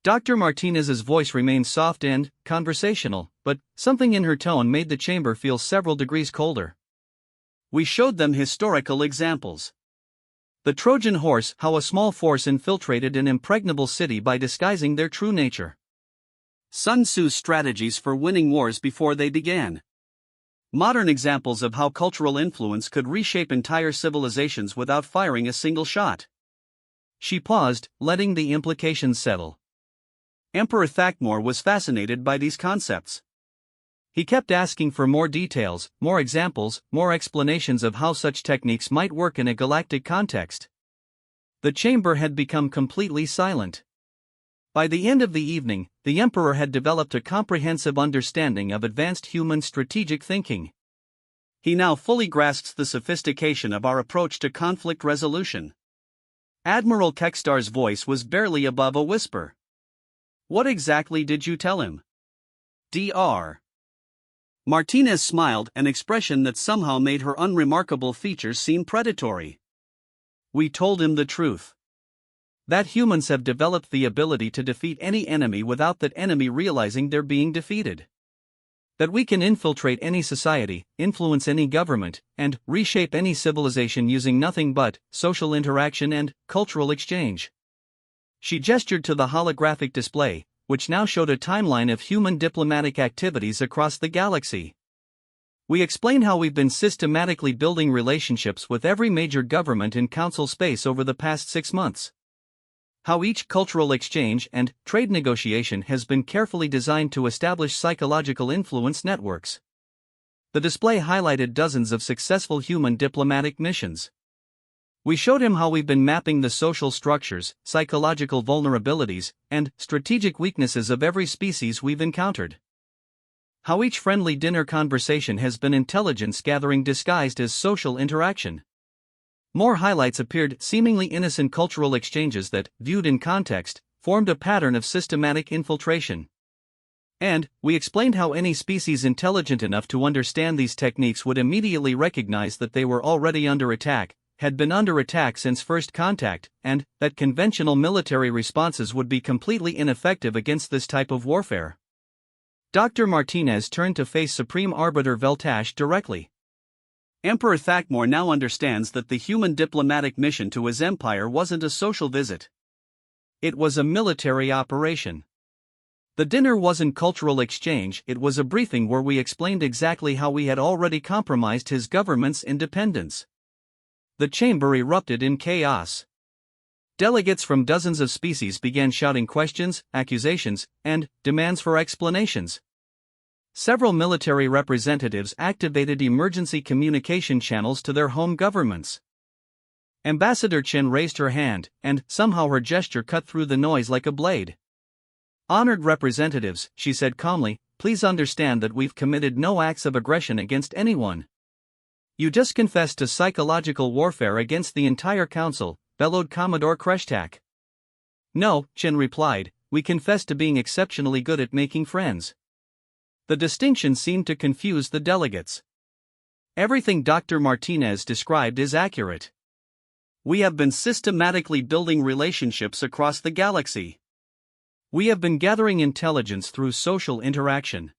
Dr. Martinez's voice remained soft and conversational, but something in her tone made the chamber feel several degrees colder. We showed them historical examples. The Trojan horse, how a small force infiltrated an impregnable city by disguising their true nature. Sun Tzu's strategies for winning wars before they began. Modern examples of how cultural influence could reshape entire civilizations without firing a single shot. She paused, letting the implications settle. Emperor Thakmor was fascinated by these concepts. He kept asking for more details, more examples, more explanations of how such techniques might work in a galactic context. The chamber had become completely silent. By the end of the evening, the Emperor had developed a comprehensive understanding of advanced human strategic thinking. He now fully grasps the sophistication of our approach to conflict resolution. Admiral Kekstar's voice was barely above a whisper. "What exactly did you tell him?" Dr. Martinez smiled, an expression that somehow made her unremarkable features seem predatory. "We told him the truth. That humans have developed the ability to defeat any enemy without that enemy realizing they're being defeated. That we can infiltrate any society, influence any government, and reshape any civilization using nothing but social interaction and cultural exchange." She gestured to the holographic display, which now showed a timeline of human diplomatic activities across the galaxy. We explained how we've been systematically building relationships with every major government in Council space over the past 6 months. How each cultural exchange and trade negotiation has been carefully designed to establish psychological influence networks. The display highlighted dozens of successful human diplomatic missions. We showed him how we've been mapping the social structures, psychological vulnerabilities, and strategic weaknesses of every species we've encountered. How each friendly dinner conversation has been intelligence gathering disguised as social interaction. More highlights appeared, seemingly innocent cultural exchanges that, viewed in context, formed a pattern of systematic infiltration. And we explained how any species intelligent enough to understand these techniques would immediately recognize that they were already under attack, had been under attack since first contact, and that conventional military responses would be completely ineffective against this type of warfare. Dr. Martinez turned to face Supreme Arbiter Veltash directly. Emperor Thakmor now understands that the human diplomatic mission to his empire wasn't a social visit. It was a military operation. The dinner wasn't cultural exchange, it was a briefing where we explained exactly how we had already compromised his government's independence. The chamber erupted in chaos. Delegates from dozens of species began shouting questions, accusations, and demands for explanations. Several military representatives activated emergency communication channels to their home governments. Ambassador Chen raised her hand, and somehow her gesture cut through the noise like a blade. "Honored representatives," she said calmly, "please understand that we've committed no acts of aggression against anyone. You just confessed to psychological warfare against the entire council," bellowed Commodore Kreshtak. "No," Chen replied, "we confessed to being exceptionally good at making friends." The distinction seemed to confuse the delegates. Everything Dr. Martinez described is accurate. We have been systematically building relationships across the galaxy. We have been gathering intelligence through social interaction.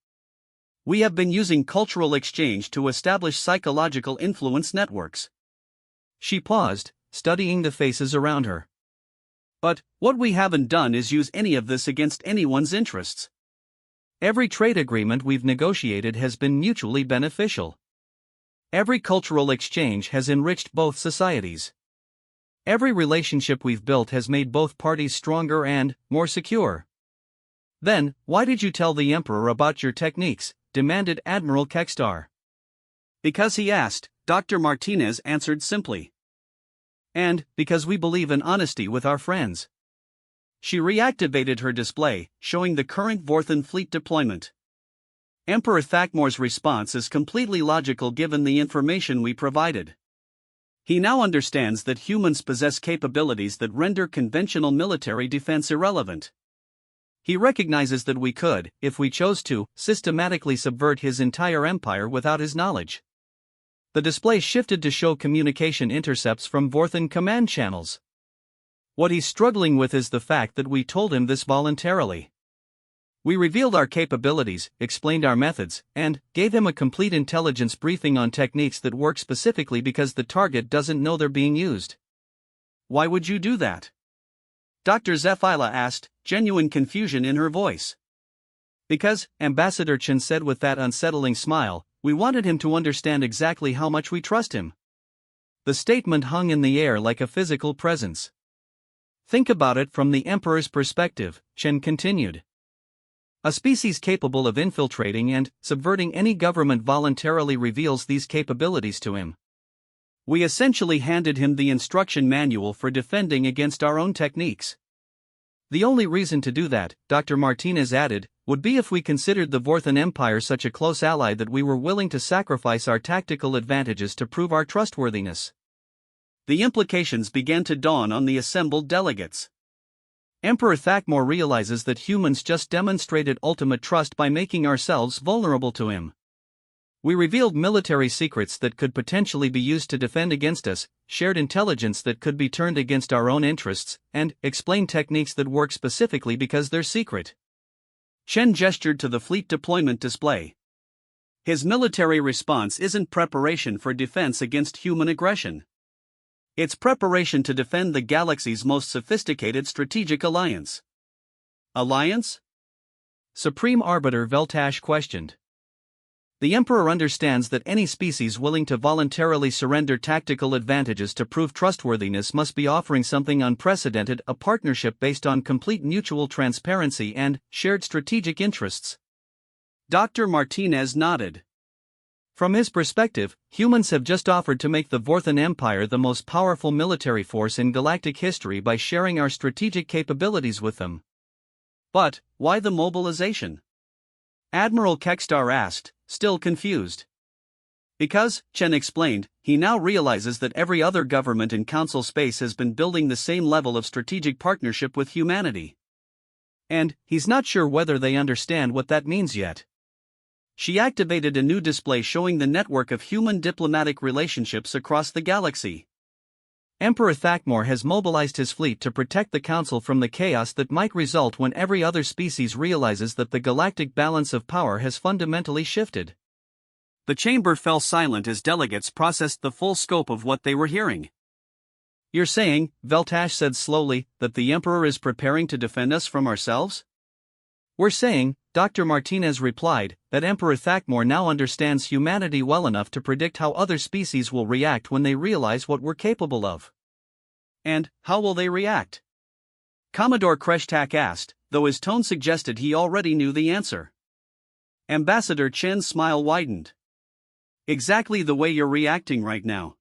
We have been using cultural exchange to establish psychological influence networks. She paused, studying the faces around her. But what we haven't done is use any of this against anyone's interests. Every trade agreement we've negotiated has been mutually beneficial. Every cultural exchange has enriched both societies. Every relationship we've built has made both parties stronger and more secure. Then, why did you tell the Emperor about your techniques? Demanded Admiral Kekstar. Because he asked, Dr. Martinez answered simply. And because we believe in honesty with our friends. She reactivated her display, showing the current Vorthan fleet deployment. Emperor Thakmor's response is completely logical given the information we provided. He now understands that humans possess capabilities that render conventional military defense irrelevant. He recognizes that we could, if we chose to, systematically subvert his entire empire without his knowledge. The display shifted to show communication intercepts from Vorthan command channels. What he's struggling with is the fact that we told him this voluntarily. We revealed our capabilities, explained our methods, and gave him a complete intelligence briefing on techniques that work specifically because the target doesn't know they're being used. Why would you do that? Dr. Zephyla asked, genuine confusion in her voice. Because, Ambassador Chen said with that unsettling smile, we wanted him to understand exactly how much we trust him. The statement hung in the air like a physical presence. Think about it from the Emperor's perspective, Chen continued. A species capable of infiltrating and subverting any government voluntarily reveals these capabilities to him. We essentially handed him the instruction manual for defending against our own techniques. The only reason to do that, Dr. Martinez added, would be if we considered the Vorthan Empire such a close ally that we were willing to sacrifice our tactical advantages to prove our trustworthiness. The implications began to dawn on the assembled delegates. Emperor Thakmor realizes that humans just demonstrated ultimate trust by making ourselves vulnerable to him. We revealed military secrets that could potentially be used to defend against us, shared intelligence that could be turned against our own interests, and explained techniques that work specifically because they're secret. Chen gestured to the fleet deployment display. His military response isn't preparation for defense against human aggression. It's preparation to defend the galaxy's most sophisticated strategic alliance. Alliance? Supreme Arbiter Veltash questioned. The Emperor understands that any species willing to voluntarily surrender tactical advantages to prove trustworthiness must be offering something unprecedented, a partnership based on complete mutual transparency and shared strategic interests. Dr. Martinez nodded. From his perspective, humans have just offered to make the Vorthan Empire the most powerful military force in galactic history by sharing our strategic capabilities with them. But, why the mobilization? Admiral Kekstar asked, still confused. Because, Chen explained, he now realizes that every other government in Council space has been building the same level of strategic partnership with humanity. And, he's not sure whether they understand what that means yet. She activated a new display showing the network of human diplomatic relationships across the galaxy. Emperor Thakmor has mobilized his fleet to protect the Council from the chaos that might result when every other species realizes that the galactic balance of power has fundamentally shifted. The chamber fell silent as delegates processed the full scope of what they were hearing. You're saying, Veltash said slowly, that the Emperor is preparing to defend us from ourselves? We're saying, Dr. Martinez replied, that Emperor Thakmor now understands humanity well enough to predict how other species will react when they realize what we're capable of. And, how will they react? Commodore Kreshtak asked, though his tone suggested he already knew the answer. Ambassador Chen's smile widened. Exactly the way you're reacting right now.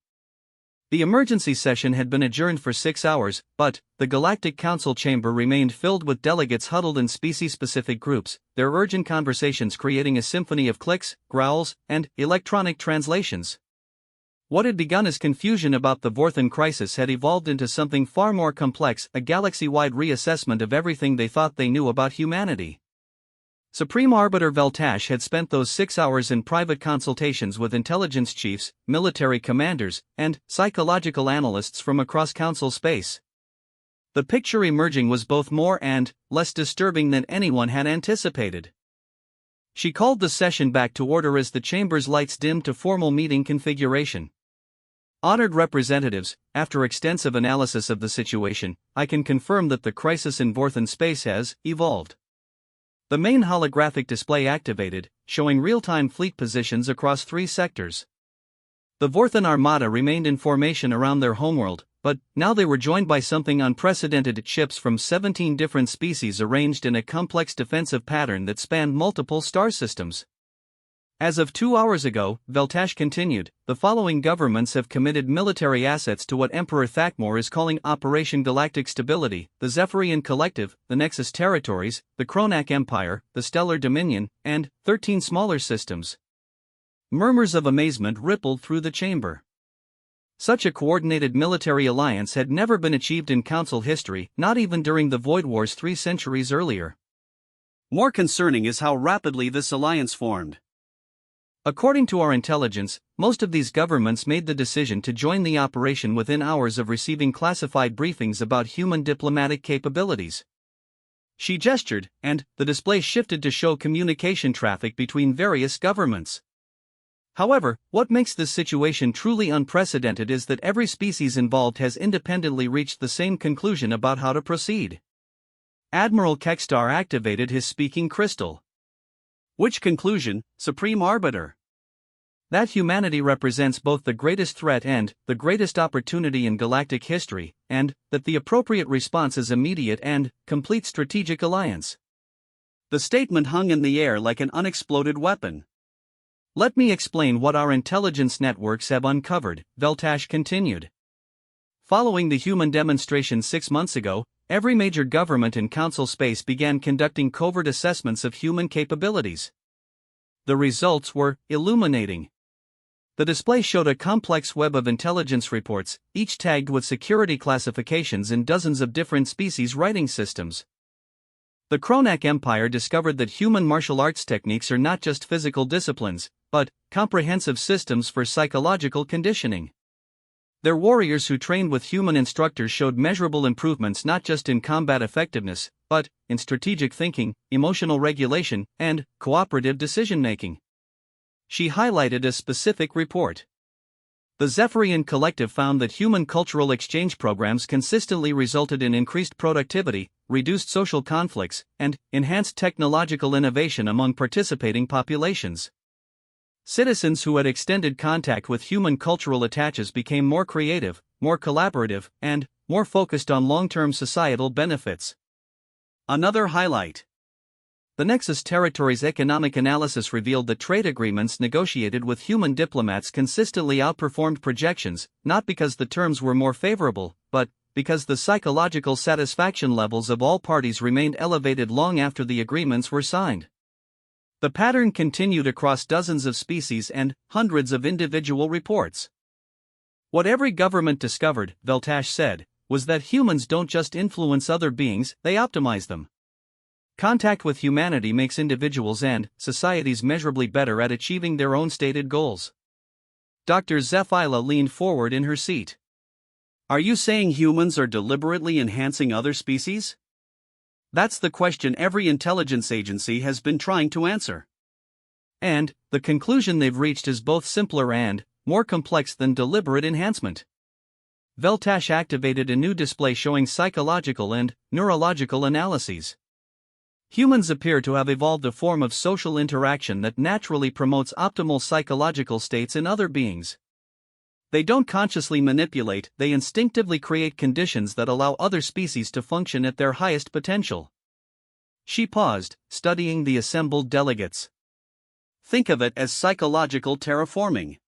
The emergency session had been adjourned for 6 hours, but the Galactic Council chamber remained filled with delegates huddled in species-specific groups, their urgent conversations creating a symphony of clicks, growls, and electronic translations. What had begun as confusion about the Vorthan crisis had evolved into something far more complex, a galaxy-wide reassessment of everything they thought they knew about humanity. Supreme Arbiter Veltash had spent those 6 hours in private consultations with intelligence chiefs, military commanders, and psychological analysts from across Council space. The picture emerging was both more and less disturbing than anyone had anticipated. She called the session back to order as the chamber's lights dimmed to formal meeting configuration. Honored representatives, after extensive analysis of the situation, I can confirm that the crisis in Vorthan space has evolved. The main holographic display activated, showing real-time fleet positions across 3 sectors. The Vorthan Armada remained in formation around their homeworld, but now they were joined by something unprecedented: ships from 17 different species arranged in a complex defensive pattern that spanned multiple star systems. As of 2 hours ago, Veltash continued, the following governments have committed military assets to what Emperor Thakmor is calling Operation Galactic Stability: the Zephyrian Collective, the Nexus Territories, the Kronak Empire, the Stellar Dominion, and 13 smaller systems. Murmurs of amazement rippled through the chamber. Such a coordinated military alliance had never been achieved in Council history, not even during the Void Wars 3 centuries earlier. More concerning is how rapidly this alliance formed. According to our intelligence, most of these governments made the decision to join the operation within hours of receiving classified briefings about human diplomatic capabilities. She gestured, and the display shifted to show communication traffic between various governments. However, what makes this situation truly unprecedented is that every species involved has independently reached the same conclusion about how to proceed. Admiral Kekstar activated his speaking crystal. Which conclusion, Supreme Arbiter? That humanity represents both the greatest threat and the greatest opportunity in galactic history, and that the appropriate response is immediate and complete strategic alliance. The statement hung in the air like an unexploded weapon. Let me explain what our intelligence networks have uncovered, Veltash continued. Following the human demonstration 6 months ago, every major government in Council space began conducting covert assessments of human capabilities. The results were illuminating. The display showed a complex web of intelligence reports, each tagged with security classifications in dozens of different species writing systems. The Kronak Empire discovered that human martial arts techniques are not just physical disciplines, but comprehensive systems for psychological conditioning. Their warriors who trained with human instructors showed measurable improvements not just in combat effectiveness, but in strategic thinking, emotional regulation, and cooperative decision-making. She highlighted a specific report. The Zephyrian Collective found that human cultural exchange programs consistently resulted in increased productivity, reduced social conflicts, and enhanced technological innovation among participating populations. Citizens who had extended contact with human cultural attaches became more creative, more collaborative, and more focused on long-term societal benefits. Another highlight. The Nexus Territories economic analysis revealed that trade agreements negotiated with human diplomats consistently outperformed projections, not because the terms were more favorable, but because the psychological satisfaction levels of all parties remained elevated long after the agreements were signed. The pattern continued across dozens of species and hundreds of individual reports. What every government discovered, Veltash said, was that humans don't just influence other beings, they optimize them. Contact with humanity makes individuals and societies measurably better at achieving their own stated goals. Dr. Zephyla leaned forward in her seat. Are you saying humans are deliberately enhancing other species? That's the question every intelligence agency has been trying to answer. And the conclusion they've reached is both simpler and more complex than deliberate enhancement. Veltash activated a new display showing psychological and neurological analyses. Humans appear to have evolved a form of social interaction that naturally promotes optimal psychological states in other beings. They don't consciously manipulate, they instinctively create conditions that allow other species to function at their highest potential. She paused, studying the assembled delegates. Think of it as psychological terraforming.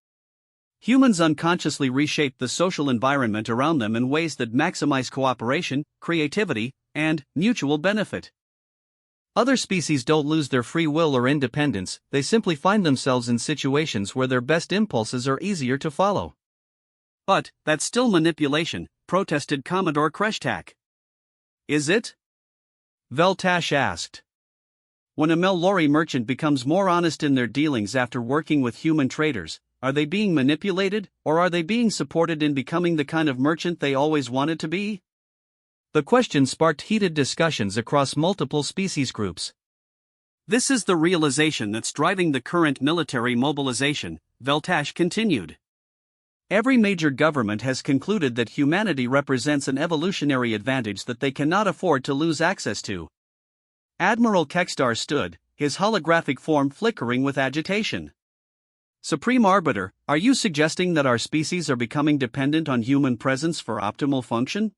Humans unconsciously reshape the social environment around them in ways that maximize cooperation, creativity, and mutual benefit. Other species don't lose their free will or independence, they simply find themselves in situations where their best impulses are easier to follow. But that's still manipulation, protested Commodore Kreshtak. Is it? Veltash asked. When a Mellori merchant becomes more honest in their dealings after working with human traders, are they being manipulated, or are they being supported in becoming the kind of merchant they always wanted to be? The question sparked heated discussions across multiple species groups. This is the realization that's driving the current military mobilization, Veltash continued. Every major government has concluded that humanity represents an evolutionary advantage that they cannot afford to lose access to. Admiral Kekstar stood, his holographic form flickering with agitation. Supreme Arbiter, are you suggesting that our species are becoming dependent on human presence for optimal function?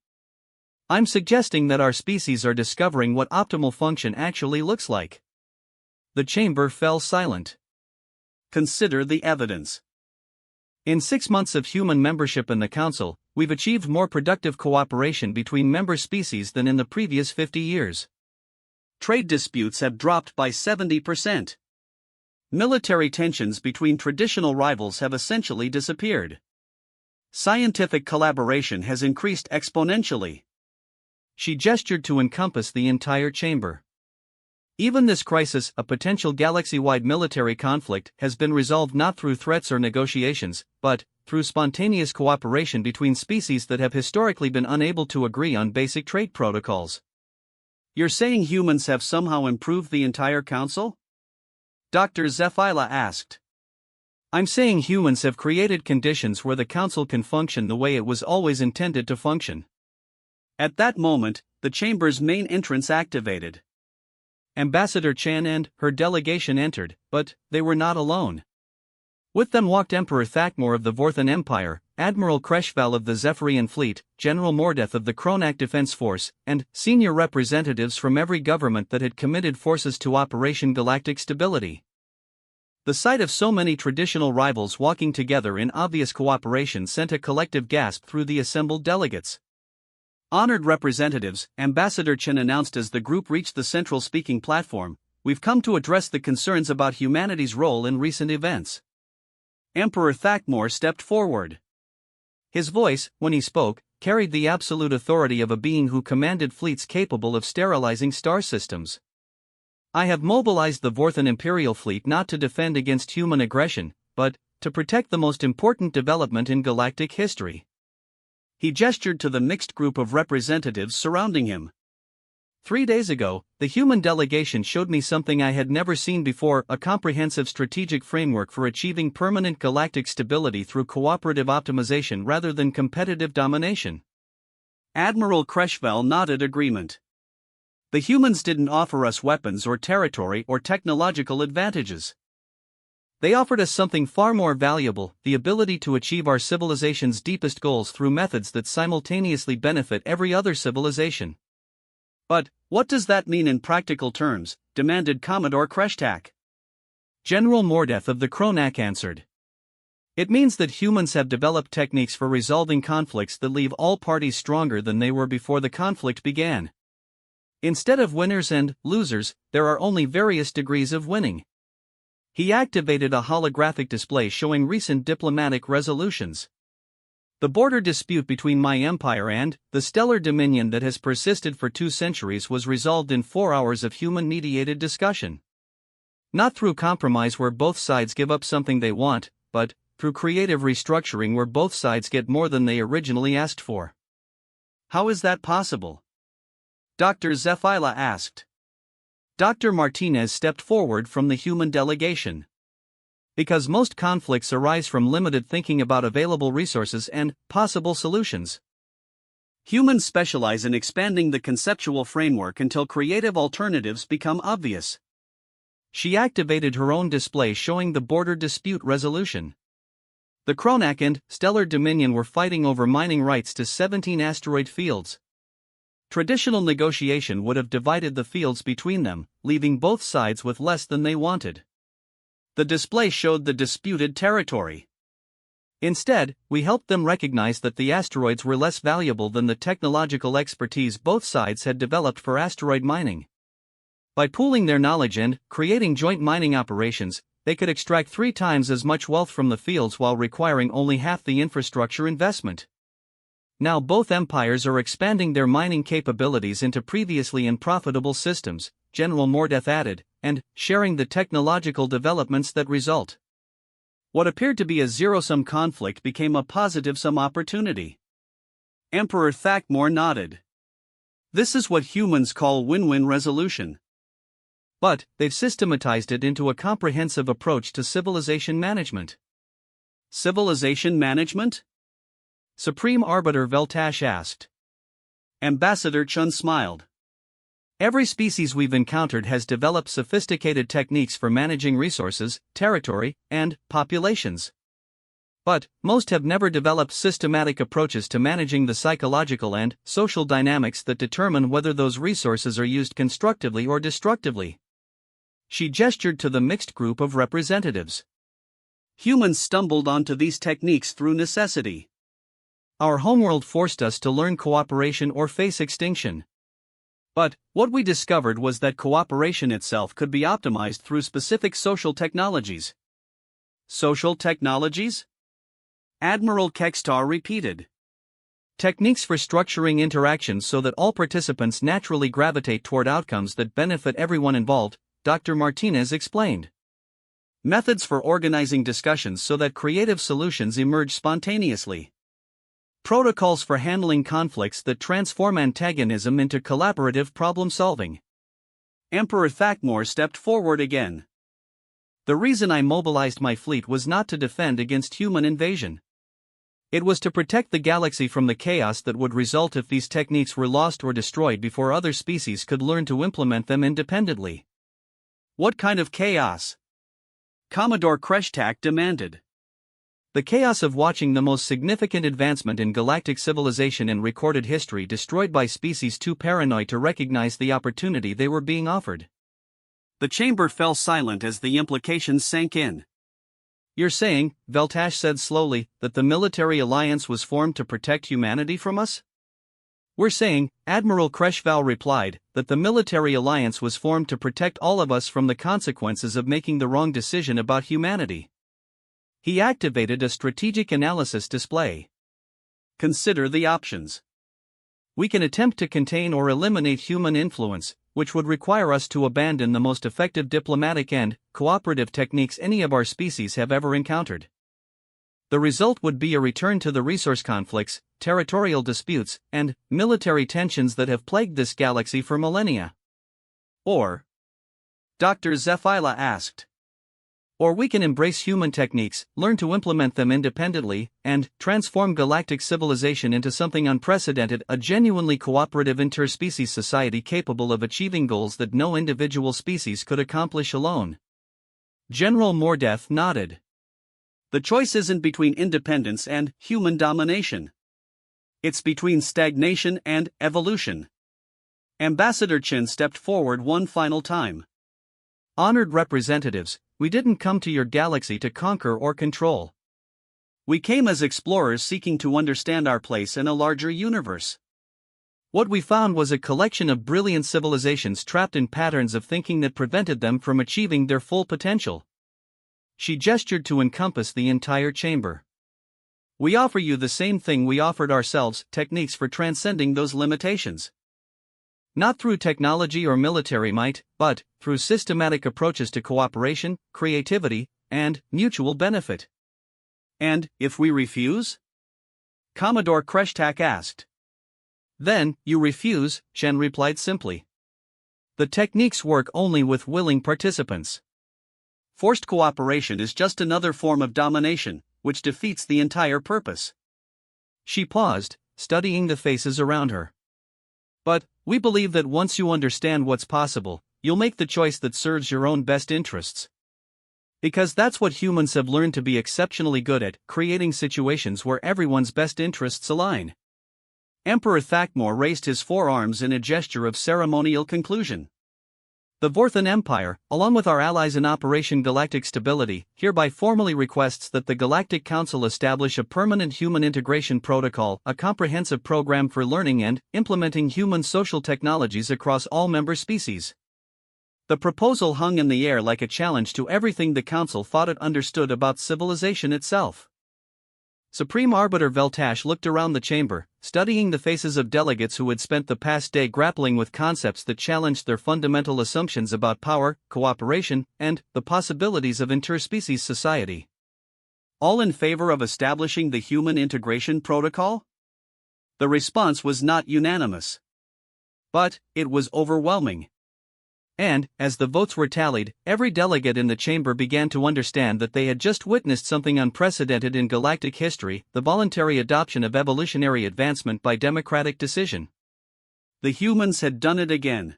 I'm suggesting that our species are discovering what optimal function actually looks like. The chamber fell silent. Consider the evidence. In 6 months of human membership in the Council, we've achieved more productive cooperation between member species than in the previous 50 years. Trade disputes have dropped by 70%. Military tensions between traditional rivals have essentially disappeared. Scientific collaboration has increased exponentially. She gestured to encompass the entire chamber. Even this crisis, a potential galaxy-wide military conflict, has been resolved not through threats or negotiations, but through spontaneous cooperation between species that have historically been unable to agree on basic trade protocols. You're saying humans have somehow improved the entire council? Dr. Zephyla asked. I'm saying humans have created conditions where the council can function the way it was always intended to function. At that moment, the chamber's main entrance activated. Ambassador Chen and her delegation entered, but they were not alone. With them walked Emperor Thakmor of the Vorthan Empire, Admiral Kreshval of the Zephyrian Fleet, General Mordeth of the Kronak Defense Force, and senior representatives from every government that had committed forces to Operation Galactic Stability. The sight of so many traditional rivals walking together in obvious cooperation sent a collective gasp through the assembled delegates. Honored representatives, Ambassador Chen announced as the group reached the central speaking platform, we've come to address the concerns about humanity's role in recent events. Emperor Thakmor stepped forward. His voice, when he spoke, carried the absolute authority of a being who commanded fleets capable of sterilizing star systems. I have mobilized the Vorthan Imperial Fleet not to defend against human aggression, but to protect the most important development in galactic history. He gestured to the mixed group of representatives surrounding him. 3 days ago, the human delegation showed me something I had never seen before: a comprehensive strategic framework for achieving permanent galactic stability through cooperative optimization rather than competitive domination. Admiral Kreshval nodded agreement. The humans didn't offer us weapons or territory or technological advantages. They offered us something far more valuable: the ability to achieve our civilization's deepest goals through methods that simultaneously benefit every other civilization. But, what does that mean in practical terms? Demanded Commodore Kreshtak. General Mordeth of the Kronak answered. It means that humans have developed techniques for resolving conflicts that leave all parties stronger than they were before the conflict began. Instead of winners and losers, there are only various degrees of winning. He activated a holographic display showing recent diplomatic resolutions. The border dispute between my empire and the stellar dominion that has persisted for 2 centuries was resolved in 4 hours of human-mediated discussion. Not through compromise where both sides give up something they want, but through creative restructuring where both sides get more than they originally asked for. How is that possible? Dr. Zephyla asked. Dr. Martinez stepped forward from the human delegation. Because most conflicts arise from limited thinking about available resources and possible solutions. Humans specialize in expanding the conceptual framework until creative alternatives become obvious. She activated her own display showing the border dispute resolution. The Kronak and Stellar Dominion were fighting over mining rights to 17 asteroid fields. Traditional negotiation would have divided the fields between them, leaving both sides with less than they wanted. The display showed the disputed territory. Instead, we helped them recognize that the asteroids were less valuable than the technological expertise both sides had developed for asteroid mining. By pooling their knowledge and creating joint mining operations, they could extract 3 times as much wealth from the fields while requiring only half the infrastructure investment. Now both empires are expanding their mining capabilities into previously unprofitable systems, General Mordeth added, and sharing the technological developments that result. What appeared to be a zero-sum conflict became a positive-sum opportunity. Emperor Thakmor nodded. This is what humans call win-win resolution. But they've systematized it into a comprehensive approach to civilization management. Civilization management? Supreme Arbiter Veltash asked. Ambassador Chun smiled. Every species we've encountered has developed sophisticated techniques for managing resources, territory, and populations. But most have never developed systematic approaches to managing the psychological and social dynamics that determine whether those resources are used constructively or destructively. She gestured to the mixed group of representatives. Humans stumbled onto these techniques through necessity. Our homeworld forced us to learn cooperation or face extinction. But what we discovered was that cooperation itself could be optimized through specific social technologies. Social technologies? Admiral Kekstar repeated. Techniques for structuring interactions so that all participants naturally gravitate toward outcomes that benefit everyone involved, Dr. Martinez explained. Methods for organizing discussions so that creative solutions emerge spontaneously. Protocols for handling conflicts that transform antagonism into collaborative problem-solving. Emperor Thakmor stepped forward again. The reason I mobilized my fleet was not to defend against human invasion. It was to protect the galaxy from the chaos that would result if these techniques were lost or destroyed before other species could learn to implement them independently. What kind of chaos? Commodore Kreshtak demanded. The chaos of watching the most significant advancement in galactic civilization in recorded history destroyed by species too paranoid to recognize the opportunity they were being offered. The chamber fell silent as the implications sank in. You're saying, Veltash said slowly, that the military alliance was formed to protect humanity from us? We're saying, Admiral Kreshval replied, that the military alliance was formed to protect all of us from the consequences of making the wrong decision about humanity. He activated a strategic analysis display. Consider the options. We can attempt to contain or eliminate human influence, which would require us to abandon the most effective diplomatic and cooperative techniques any of our species have ever encountered. The result would be a return to the resource conflicts, territorial disputes, and military tensions that have plagued this galaxy for millennia. Or? Dr. Zephyla asked. Or we can embrace human techniques, learn to implement them independently, and transform galactic civilization into something unprecedented, a genuinely cooperative interspecies society capable of achieving goals that no individual species could accomplish alone. General Mordeth nodded. The choice isn't between independence and human domination. It's between stagnation and evolution. Ambassador Chin stepped forward one final time. Honored representatives, we didn't come to your galaxy to conquer or control. We came as explorers seeking to understand our place in a larger universe. What we found was a collection of brilliant civilizations trapped in patterns of thinking that prevented them from achieving their full potential. She gestured to encompass the entire chamber. We offer you the same thing we offered ourselves, techniques for transcending those limitations. Not through technology or military might, but through systematic approaches to cooperation, creativity, and mutual benefit. And if we refuse? Commodore Kreshtak asked. Then, you refuse, Shen replied simply. The techniques work only with willing participants. Forced cooperation is just another form of domination, which defeats the entire purpose. She paused, studying the faces around her. But, we believe that once you understand what's possible, you'll make the choice that serves your own best interests. Because that's what humans have learned to be exceptionally good at, creating situations where everyone's best interests align. Emperor Thakmor raised his forearms in a gesture of ceremonial conclusion. The Vorthan Empire, along with our allies in Operation Galactic Stability, hereby formally requests that the Galactic Council establish a permanent human integration protocol, a comprehensive program for learning and implementing human social technologies across all member species. The proposal hung in the air like a challenge to everything the Council thought it understood about civilization itself. Supreme Arbiter Veltash looked around the chamber, studying the faces of delegates who had spent the past day grappling with concepts that challenged their fundamental assumptions about power, cooperation, and the possibilities of interspecies society. All in favor of establishing the Human Integration Protocol? The response was not unanimous. But it was overwhelming. And, as the votes were tallied, every delegate in the chamber began to understand that they had just witnessed something unprecedented in galactic history, the voluntary adoption of evolutionary advancement by democratic decision. The humans had done it again.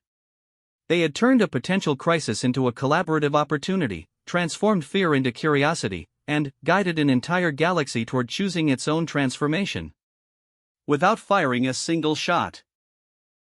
They had turned a potential crisis into a collaborative opportunity, transformed fear into curiosity, and guided an entire galaxy toward choosing its own transformation. Without firing a single shot.